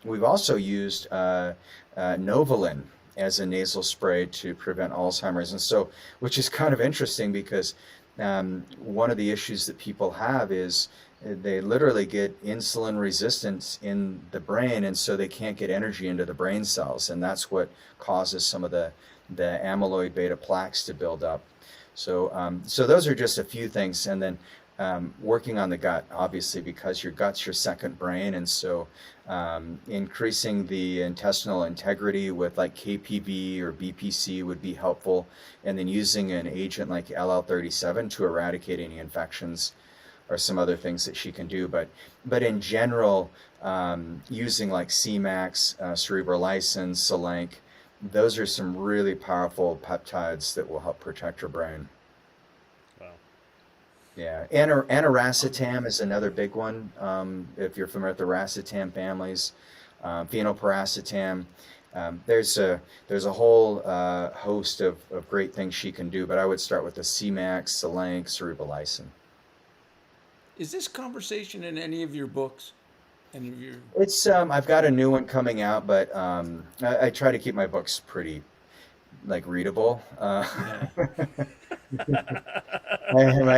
We've also used Novolin as a nasal spray to prevent Alzheimer's, and so, which is kind of interesting because one of the issues that people have is they literally get insulin resistance in the brain, and so they can't get energy into the brain cells, and that's what causes some of the amyloid beta plaques to build up. So those are just a few things, and then working on the gut, obviously, because your gut's your second brain, and so increasing the intestinal integrity with like KPV or BPC would be helpful, and then using an agent like LL37 to eradicate any infections or some other things that she can do. But in general, using like Cmax, cerebrolysin, Selenk, those are some really powerful peptides that will help protect your brain. Wow. Yeah, aniracetam is another big one. If you're familiar with the racetam families, phenylpiracetam. There's a whole host of great things she can do, but I would start with the Cmax, Selenk, cerebrolysin. Is this conversation in any of your books? Any of your? It's I've got a new one coming out, but I try to keep my books pretty like readable. My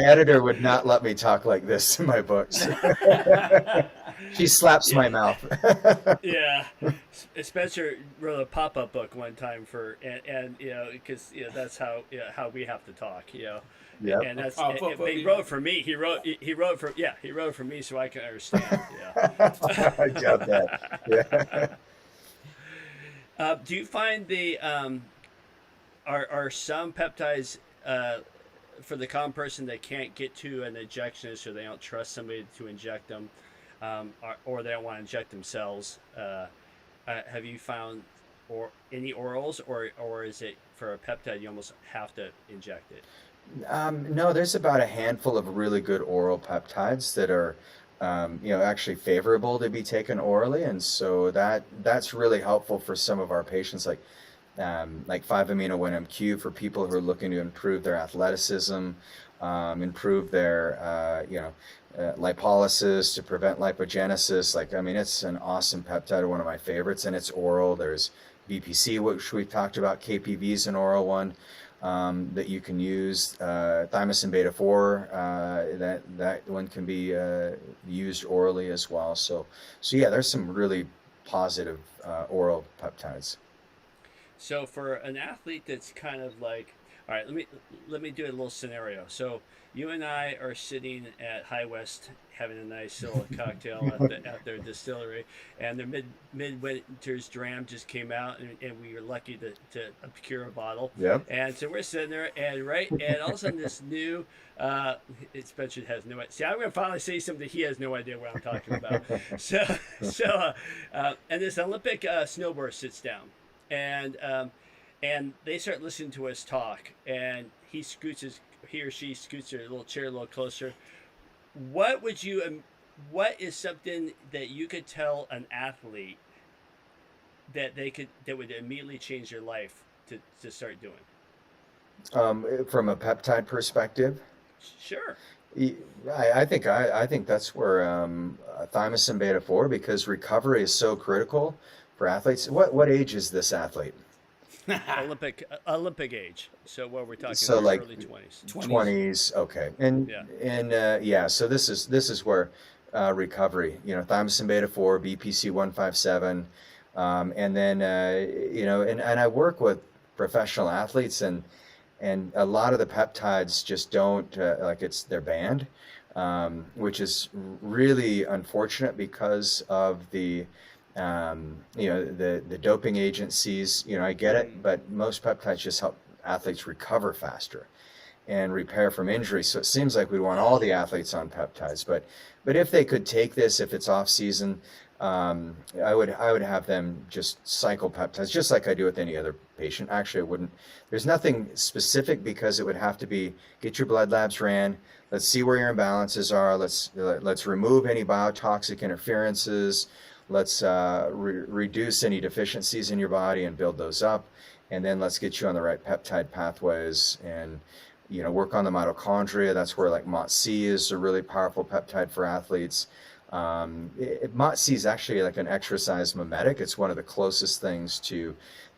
editor would not let me talk like this in my books. She slaps my mouth. Yeah, Spencer wrote a pop-up book one time and because that's how we have to talk, Yep. and that's Pop-up book. he wrote for me. He wrote for me so I can understand. Yeah. I got that. Yeah. Do you find the are some peptides for the common person that can't get to an injectionist or they don't trust somebody to inject them, or they don't want to inject themselves? Have you found any orals, or is it for a peptide you almost have to inject it? No, there's about a handful of really good oral peptides that are, actually favorable to be taken orally, and so that's really helpful for some of our patients, like 5-amino-1-MQ for people who are looking to improve their athleticism, improve their, lipolysis to prevent lipogenesis. It's an awesome peptide, one of my favorites, and it's oral. There's BPC, which we've talked about. KPV is an oral one that you can use. Thymosin beta 4, that one can be used orally as well. So yeah, there's some really positive oral peptides. So for an athlete that's kind of like, all right, let me do a little scenario. So you and I are sitting at High West having a nice little cocktail at their distillery, and their midwinter's dram just came out, and we were lucky to procure a bottle. Yep. And so we're sitting there, and all of a sudden this new, Spencer has no idea. See, I'm going to finally say something he has no idea what I'm talking about. And this Olympic snowboarder sits down, and they start listening to us talk, and he or she scoots their little chair a little closer. What is something that you could tell an athlete that would immediately change their life to start doing? From a peptide perspective, Sure. I think that's where thymosin beta 4, because recovery is so critical for athletes. What age is this athlete? Olympic age. So what we're talking So about, like early 20s. 20s, okay. So this is where recovery, thymosin beta 4, BPC 157, and then and I work with professional athletes, and and a lot of the peptides just don't they're banned, which is really unfortunate because of the the doping agencies. I get it, but most peptides just help athletes recover faster and repair from injury. So it seems like we want all the athletes on peptides, but if they could take this, if it's off season, I would have them just cycle peptides just like I do with any other patient. Actually, I wouldn't. There's nothing specific because it would have to be get your blood labs ran. Let's see where your imbalances are. Let's remove any biotoxic interferences. Let's reduce any deficiencies in your body and build those up, and then let's get you on the right peptide pathways and work on the mitochondria. That's where like MOTS-C is a really powerful peptide for athletes. MOTS-C is actually like an exercise mimetic. It's one of the closest things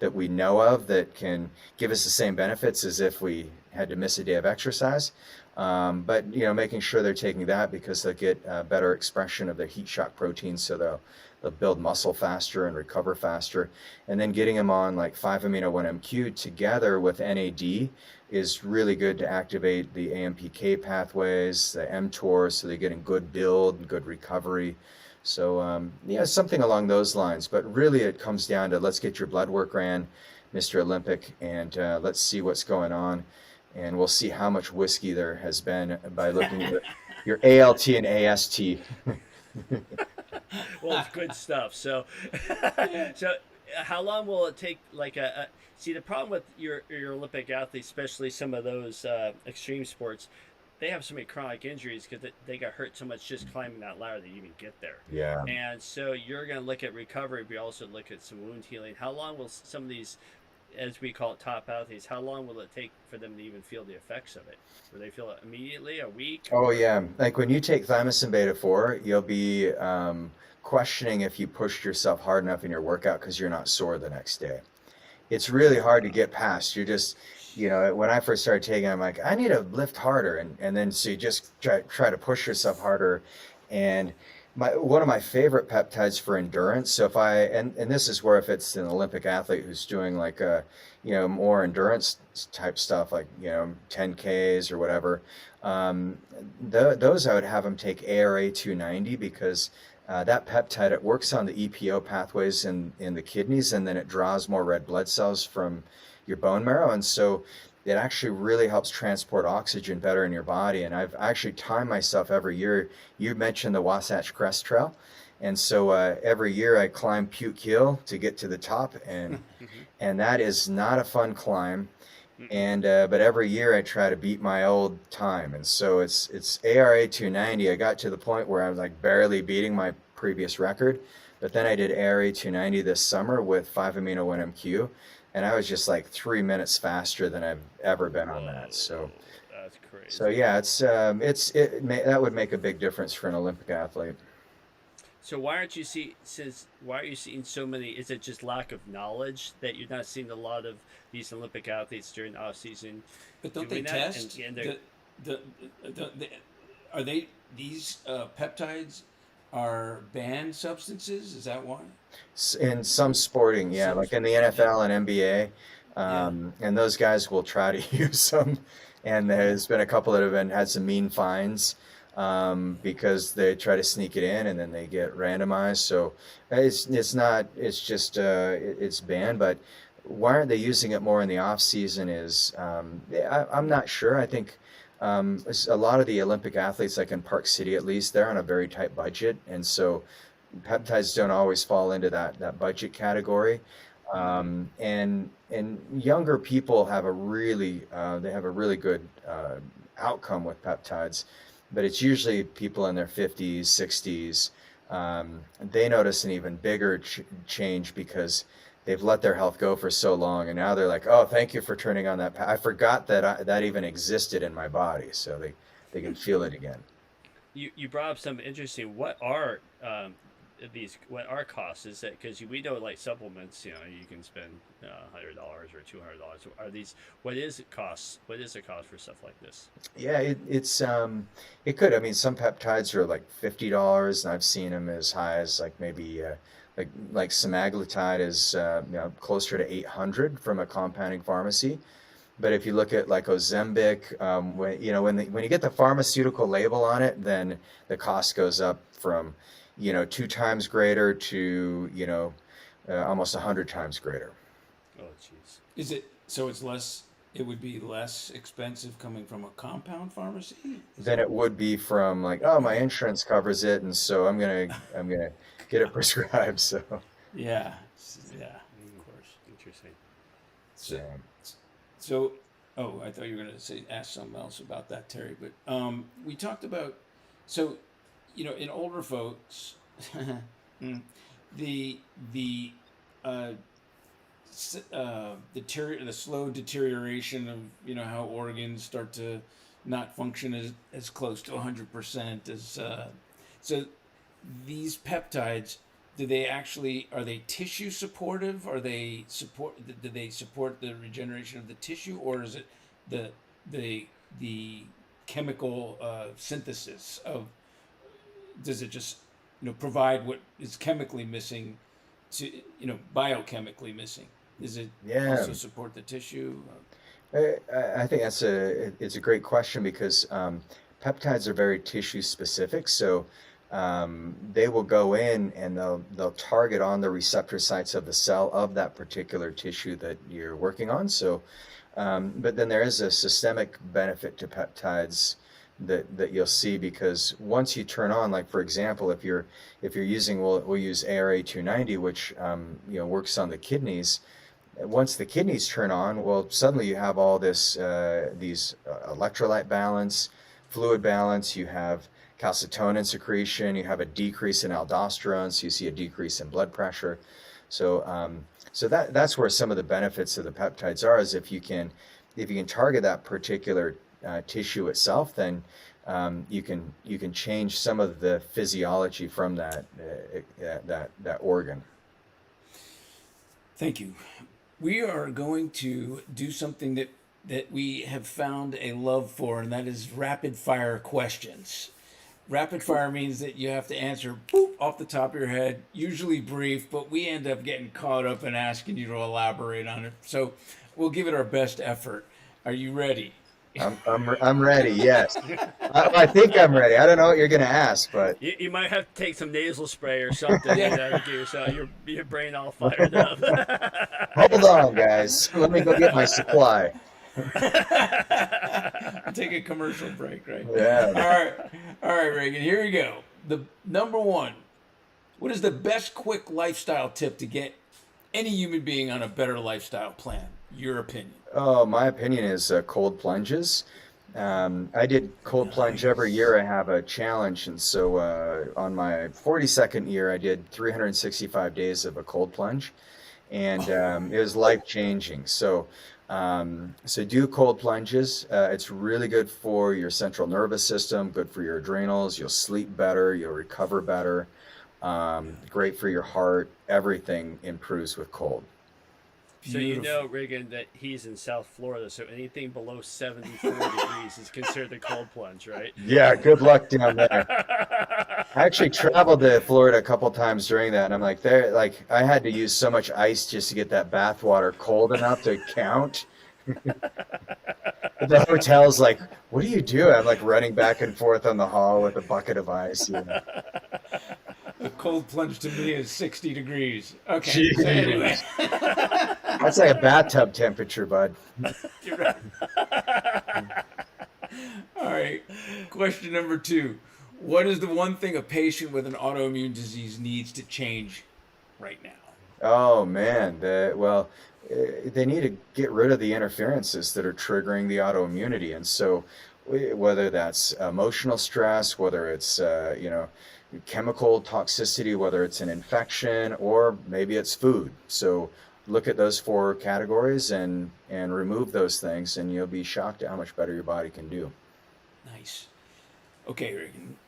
that we know of that can give us the same benefits as if we had to miss a day of exercise. But making sure they're taking that because they'll get better expression of their heat shock proteins, so they'll build muscle faster and recover faster. And then getting them on like 5-amino-1-MQ together with NAD is really good to activate the AMPK pathways, the mTOR, so they're getting good build and good recovery. So something along those lines. But really it comes down to let's get your blood work ran, Mr. Olympic, and let's see what's going on. And we'll see how much whiskey there has been by looking at your ALT and AST. Well, it's good stuff. So, so how long will it take? See, the problem with your Olympic athletes, especially some of those extreme sports, they have so many chronic injuries because they got hurt so much just climbing that ladder to even get there. Yeah. And so you're going to look at recovery, but you also look at some wound healing. How long will some of these, as we call it, top athletes, how long will it take for them to even feel the effects of it? Will they feel it immediately, a week? Oh yeah, like when you take thymosin beta-4, you'll be questioning if you pushed yourself hard enough in your workout because you're not sore the next day. It's really hard to get past. You're just, when I first started taking it, I'm like, I need to lift harder, and then so you just try to push yourself harder. And one of my favorite peptides for endurance. So and this is where if it's an Olympic athlete who's doing like more endurance type stuff, like 10Ks or whatever, those I would have them take ARA 290 because that peptide, it works on the EPO pathways in the kidneys, and then it draws more red blood cells from your bone marrow, and so it actually really helps transport oxygen better in your body. And I've actually timed myself every year. You mentioned the Wasatch Crest Trail, and so every year I climb Puke Hill to get to the top, and and that is not a fun climb. And but every year I try to beat my old time, and so it's ARA 290. I got to the point where I was like barely beating my previous record, but then I did ARA 290 this summer with 5-amino-1-MQ, and I was just like 3 minutes faster than I've ever been on that. So that's crazy. So yeah, that would make a big difference for an Olympic athlete. So why are you seeing so many? Is it just lack of knowledge that you're not seeing a lot of these Olympic athletes during the off season? But don't they test? Are they these peptides are banned substances? Is that why? In some sporting, yeah, like in the NFL and NBA, and those guys will try to use them. And there's been a couple that have had some mean fines because they try to sneak it in and then they get randomized. So it's banned. But why aren't they using it more in the off season? I'm not sure. I think a lot of the Olympic athletes, like in Park City at least, they're on a very tight budget, and so peptides don't always fall into that budget category. And younger people have a really good outcome with peptides, but it's usually people in their 50s, 60s. They notice an even bigger change because they've let their health go for so long, and now they're like, oh, thank you for turning on that. I forgot that even existed in my body, so they can feel it again. You brought up something interesting. What are costs? Is that because we know like supplements, you can spend $100 or $200. Are these? What is it costs? What is the cost for stuff like this? Yeah, it could. I mean, some peptides are like $50, and I've seen them as high as like maybe like semaglutide is closer to $800 from a compounding pharmacy. But if you look at like Ozempic, when you get the pharmaceutical label on it, then the cost goes up from 2 times greater to almost 100 times greater. Oh, jeez. Is it so? It's less. It would be less expensive coming from a compound pharmacy. Than it would be from like, oh, my insurance covers it, and so I'm gonna get it prescribed. So Yeah, yeah, of course. Interesting. So, so, oh, I thought you were going to ask something else about that, Terry. But we talked about, so, in older folks, the the slow deterioration of how organs start to not function as close to 100% as so these peptides, are they tissue supportive? Do they support the regeneration of the tissue, or is it the chemical synthesis of, does it just provide what is chemically missing to biochemically missing? Is it also support the tissue? I think it's a great question because peptides are very tissue specific. So they will go in and they'll target on the receptor sites of the cell of that particular tissue that you're working on. So, but then there is a systemic benefit to peptides that you'll see, because once you turn on, like for example, if you're using, we'll use ARA290, which works on the kidneys. Once the kidneys turn on, well, suddenly you have all these electrolyte balance, fluid balance. You have calcitonin secretion. You have a decrease in aldosterone, so you see a decrease in blood pressure. So, that's where some of the benefits of the peptides are. Is if you can target that particular tissue itself, then you can change some of the physiology from that organ. Thank you. We are going to do something that we have found a love for, and that is rapid fire questions. Rapid fire means that you have to answer off the top of your head, usually brief, but we end up getting caught up in asking you to elaborate on it. So we'll give it our best effort. Are you ready? I'm ready. Yes, I think I'm ready. I don't know what you're going to ask, but You might have to take some nasal spray or something to get your brain all fired up. hold on, guys. Let me go get my supply. Take a commercial break, right? Yeah. All right, Regan. Here we go. The number one. What is the best quick lifestyle tip to get any human being on a better lifestyle plan? Your opinion. Oh, my opinion is cold plunges. I did cold plunge every year. I have a challenge, and so on my 42nd year, I did 365 days of a cold plunge, and it was life changing. So do cold plunges. It's really good for your central nervous system, good for your adrenals. You'll sleep better. You'll recover better. Great for your heart. Everything improves with cold. So you know, Regan, that he's in South Florida, so anything below 74 degrees is considered a cold plunge, right? Yeah, good luck down there. I actually traveled to Florida a couple times during that, and I'm like, I had to use so much ice just to get that bath water cold enough to count. The hotel's like, what do you do? I'm like running back and forth on the hall with a bucket of ice. A cold plunge to me is 60 degrees. Okay. Jeez. So anyway. That's like a bathtub temperature, bud. You're right. All right. Question number 2. What is the one thing a patient with an autoimmune disease needs to change right now? Oh, man. They need to get rid of the interferences that are triggering the autoimmunity. And so whether that's emotional stress, whether it's, chemical toxicity, whether it's an infection, or maybe it's food. So look at those 4 categories and remove those things, and you'll be shocked at how much better your body can do. Nice. Okay, Regan,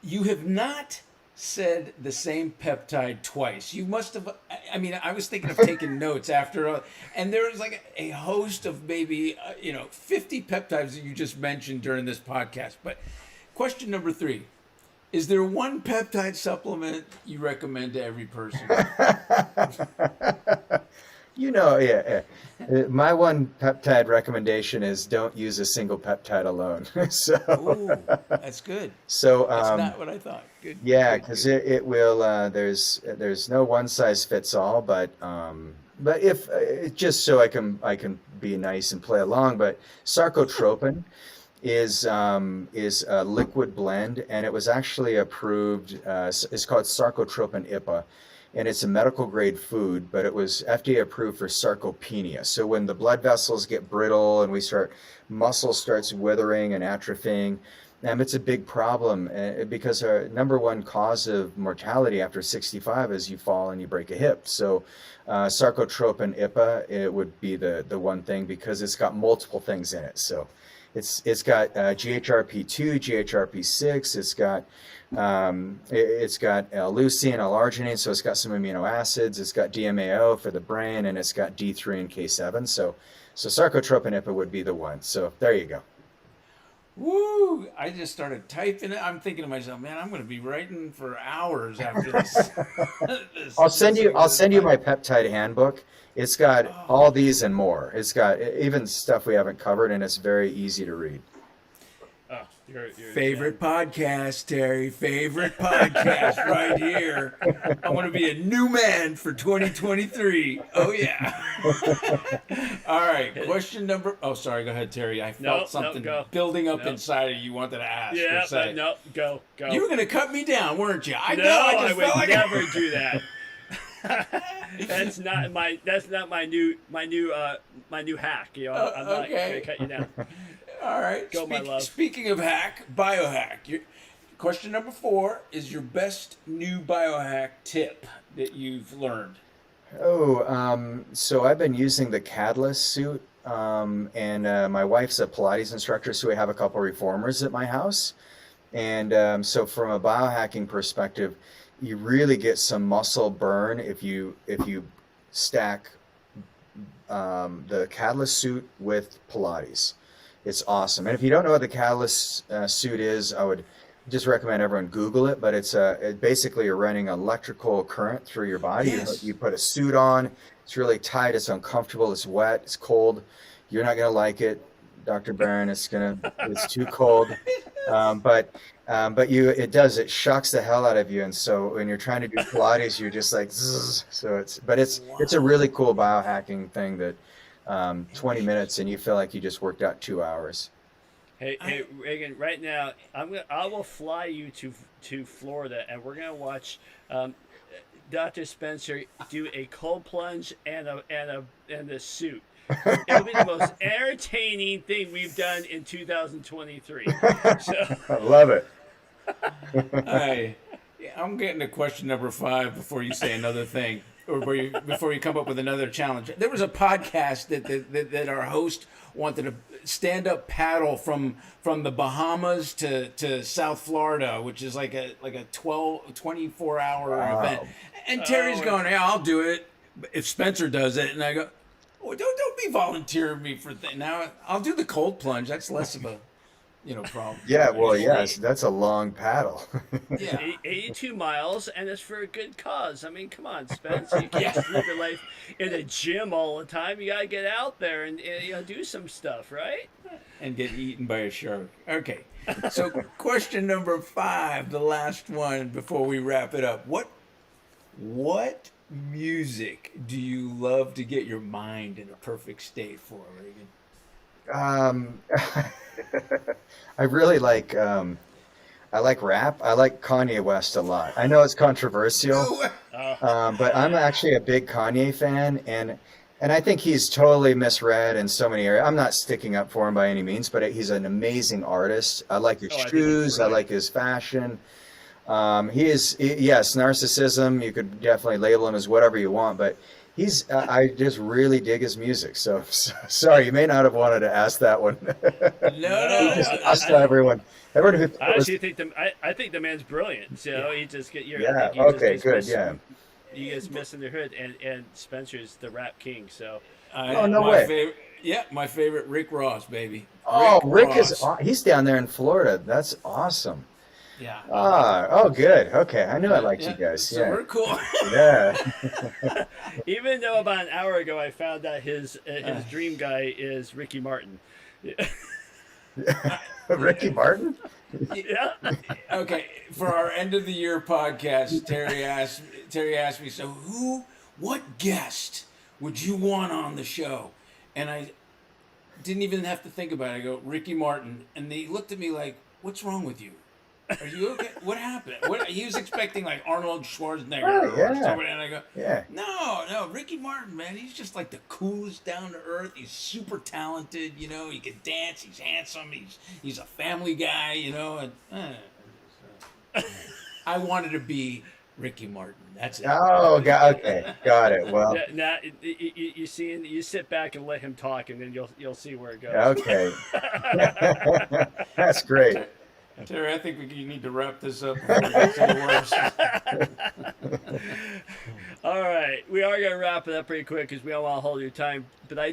you have not said the same peptide twice. You must have. I mean, I was thinking of taking notes after, and there was like a host of maybe 50 peptides that you just mentioned during this podcast. But question number 3. Is there one peptide supplement you recommend to every person? Yeah. My one peptide recommendation is don't use a single peptide alone. So, Ooh, that's good. so That's not what I thought. Good, yeah, good, because good. it will. There's no one size fits all, but if just so I can be nice and play along, but sarcotropin is a liquid blend, and it was actually approved. It's called sarcotropin IPA, and it's a medical grade food, but it was FDA approved for sarcopenia. So when the blood vessels get brittle and muscle starts withering and atrophying, it's a big problem because our number one cause of mortality after 65 is you fall and you break a hip. So sarcotropin IPA, it would be the one thing because it's got multiple things in it. So it's got GHRP2, GHRP6. It's got L-leucine, L-arginine, so it's got some amino acids. It's got DMAO for the brain, and it's got D3 and K7. So sarcotropin IPA would be the one. So there you go. Woo! I just started typing it. I'm thinking to myself, man, I'm going to be writing for hours after this. I'll send you my peptide handbook. It's got all these and more. It's got even stuff we haven't covered, and it's very easy to read. Oh, you're Favorite podcast, Terry. Favorite podcast right here. I want to be a new man for 2023. Oh, yeah. All right. Question number. Oh, sorry. Go ahead, Terry. I felt something building up inside of you wanted to ask. Yeah, but no, go. You were going to cut me down, weren't you? I No, know. I would never do that. That's not my new hack. You know, I'm not going to cut you down. All right. Go, my love. Speaking of hack, biohack. Question number 4 is your best new biohack tip that you've learned. So I've been using the Catalyst suit, and my wife's a Pilates instructor, so we have a couple reformers at my house. And so from a biohacking perspective, you really get some muscle burn if you stack the Catalyst suit with Pilates. It's awesome. And if you don't know what the Catalyst suit is, I would just recommend everyone Google it. But it's basically you're running electrical current through your body. Yes. You put a suit on. It's really tight. It's uncomfortable. It's wet. It's cold. You're not gonna like it, Dr. Barron. It's too cold. It shocks the hell out of you. And so when you're trying to do Pilates, you're just like, zzz. So it's a really cool biohacking thing that 20 minutes and you feel like you just worked out 2 hours. Hey, Regan. Right now, I will fly you to Florida, and we're gonna watch Dr. Spencer do a cold plunge and the suit. It'll be the most entertaining thing we've done in 2023. So. I love it. I'm getting to question number 5 before you say another thing, or before you come up with another challenge. There was a podcast that our host wanted to stand up paddle from the Bahamas to South Florida, which is like a 24-hour event. And Terry's going, yeah, I'll do it if Spencer does it. And I go, oh, don't be volunteering me for things. Now I'll do the cold plunge. That's less of a problem. Yeah, well, yes, that's a long paddle. Yeah. 82 miles, and it's for a good cause. I mean, come on, Spence. You can't just live your life in a gym all the time. You gotta get out there and do some stuff, right? And get eaten by a shark. Okay. So question number 5, the last one before we wrap it up. What music do you love to get your mind in a perfect state for, Regan? I really like I like rap. I like Kanye West a lot. I know it's controversial, but I'm actually a big Kanye fan, and I think he's totally misread in so many areas. I'm not sticking up for him by any means, but he's an amazing artist. I like his shoes. I like his fashion. Yes, narcissism. You could definitely label him as whatever you want, but I just really dig his music. So sorry, you may not have wanted to ask that one. No. Just everyone who I actually think I think the man's brilliant. So he just get your good. Yeah, you guys misunderstood, and Spencer's the rap king. So no way. My favorite, Rick Ross, baby. Rick is he's down there in Florida. That's awesome. Yeah. Oh, good. Okay, I knew I liked you guys. So we're cool. Yeah. Even though about an hour ago I found out his dream guy is Ricky Martin. Ricky Martin? Yeah. Okay, for our end of the year podcast, Terry asked me, so what guest would you want on the show? And I didn't even have to think about it. I go, Ricky Martin. And they looked at me like, what's wrong with you? Are you okay? What happened? He was expecting like Arnold Schwarzenegger Oh, or yeah. somebody. And I go, Yeah. no, Ricky Martin, man. He's just like the coolest, down to earth. He's super talented, you know. He can dance. He's handsome. He's a family guy, you know. And I wanted to be Ricky Martin. That's it. Oh, okay, got it. Well, Now you see, you sit back and let him talk, and then you'll see where it goes. okay. That's great. Terry, I think you need to wrap this up before we get to the worst. All right, we are gonna wrap it up pretty quick because we don't want to hold your time. But I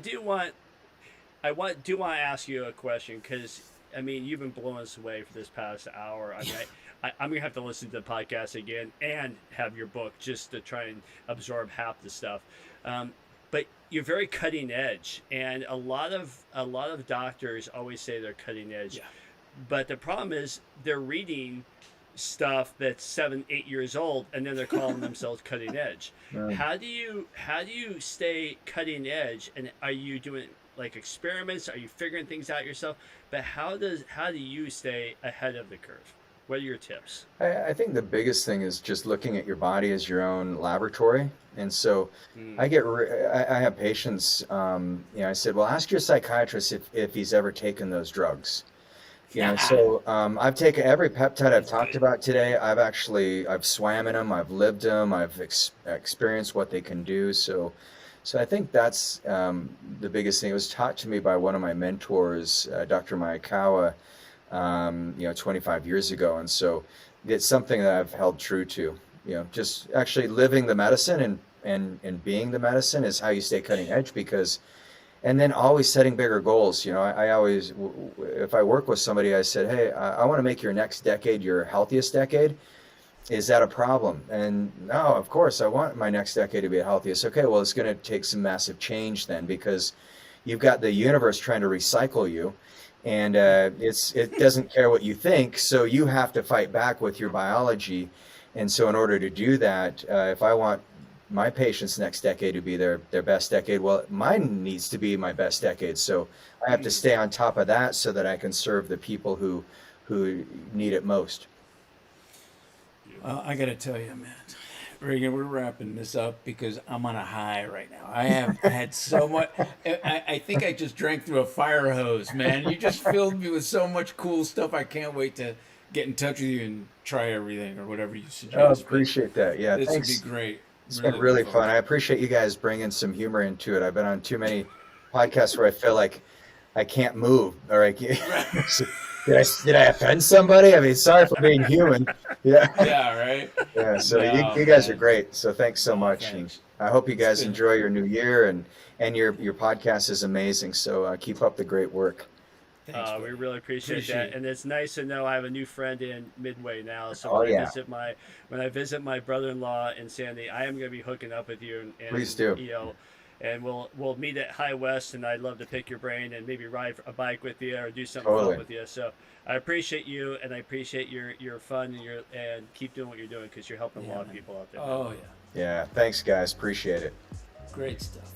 want to ask you a question because I mean you've been blowing us away for this past hour. I mean, I'm gonna have to listen to the podcast again and have your book just to try and absorb half the stuff. But you're very cutting edge, and a lot of doctors always say they're cutting edge. Yeah. But the problem is they're reading stuff that's 7-8 years old, and then they're calling themselves cutting edge. Right. How do you stay cutting edge? And are you doing like experiments? Are you figuring things out yourself? But how do you stay ahead of the curve? What are your tips? I think the biggest thing is just looking at your body as your own laboratory. And so I have patients, I said, well, ask your psychiatrist if he's ever taken those drugs. So I've taken every peptide I've talked about today. I've swam in them, I've lived them, I've experienced what they can do. So I think that's the biggest thing. It was taught to me by one of my mentors, Dr. Maekawa, 25 years ago. And so it's something that I've held true to, just actually living the medicine and being the medicine is how you stay cutting edge and then always setting bigger goals. I always, if I work with somebody, I said, hey, I want to make your next decade your healthiest decade. Is that a problem? And no, of course, I want my next decade to be the healthiest. Okay, well, it's going to take some massive change then because you've got the universe trying to recycle you. And it doesn't care what you think, so you have to fight back with your biology. And so in order to do that, if I want my patients' next decade to be their best decade, well, mine needs to be my best decade. So I have to stay on top of that so that I can serve the people who need it most. Well, I got to tell you, man, Regan, we're wrapping this up because I'm on a high right now. I have had so much. I think I just drank through a fire hose, man. You just filled me with so much cool stuff. I can't wait to get in touch with you and try everything or whatever you suggest. Oh, appreciate that. Yeah, this thanks. would be great. It's been really fun. I appreciate you guys bringing some humor into it. I've been on too many podcasts where I feel like I can't move or I can't. Did I offend somebody? I mean, sorry for being human. Yeah. Yeah, right. Yeah. So No, you guys man. are great. So thanks so much. Thanks. And I hope you guys been- enjoy your new year and your podcast is amazing. So keep up the great work. Thanks, We buddy. really appreciate Appreciate that, it. and it's nice to know I have a new friend in Midway now. So Oh, when yeah. I visit my brother-in-law in Sandy, I am going to be hooking up with you, and Please do. And we'll meet at High West, and I'd love to pick your brain and maybe ride a bike with you or do something Totally. fun with you. So I appreciate you, and I appreciate your fun and keep doing what you're doing because you're helping a lot of man. people out there. Oh, yeah. Yeah. Thanks, guys. Appreciate it. Great stuff.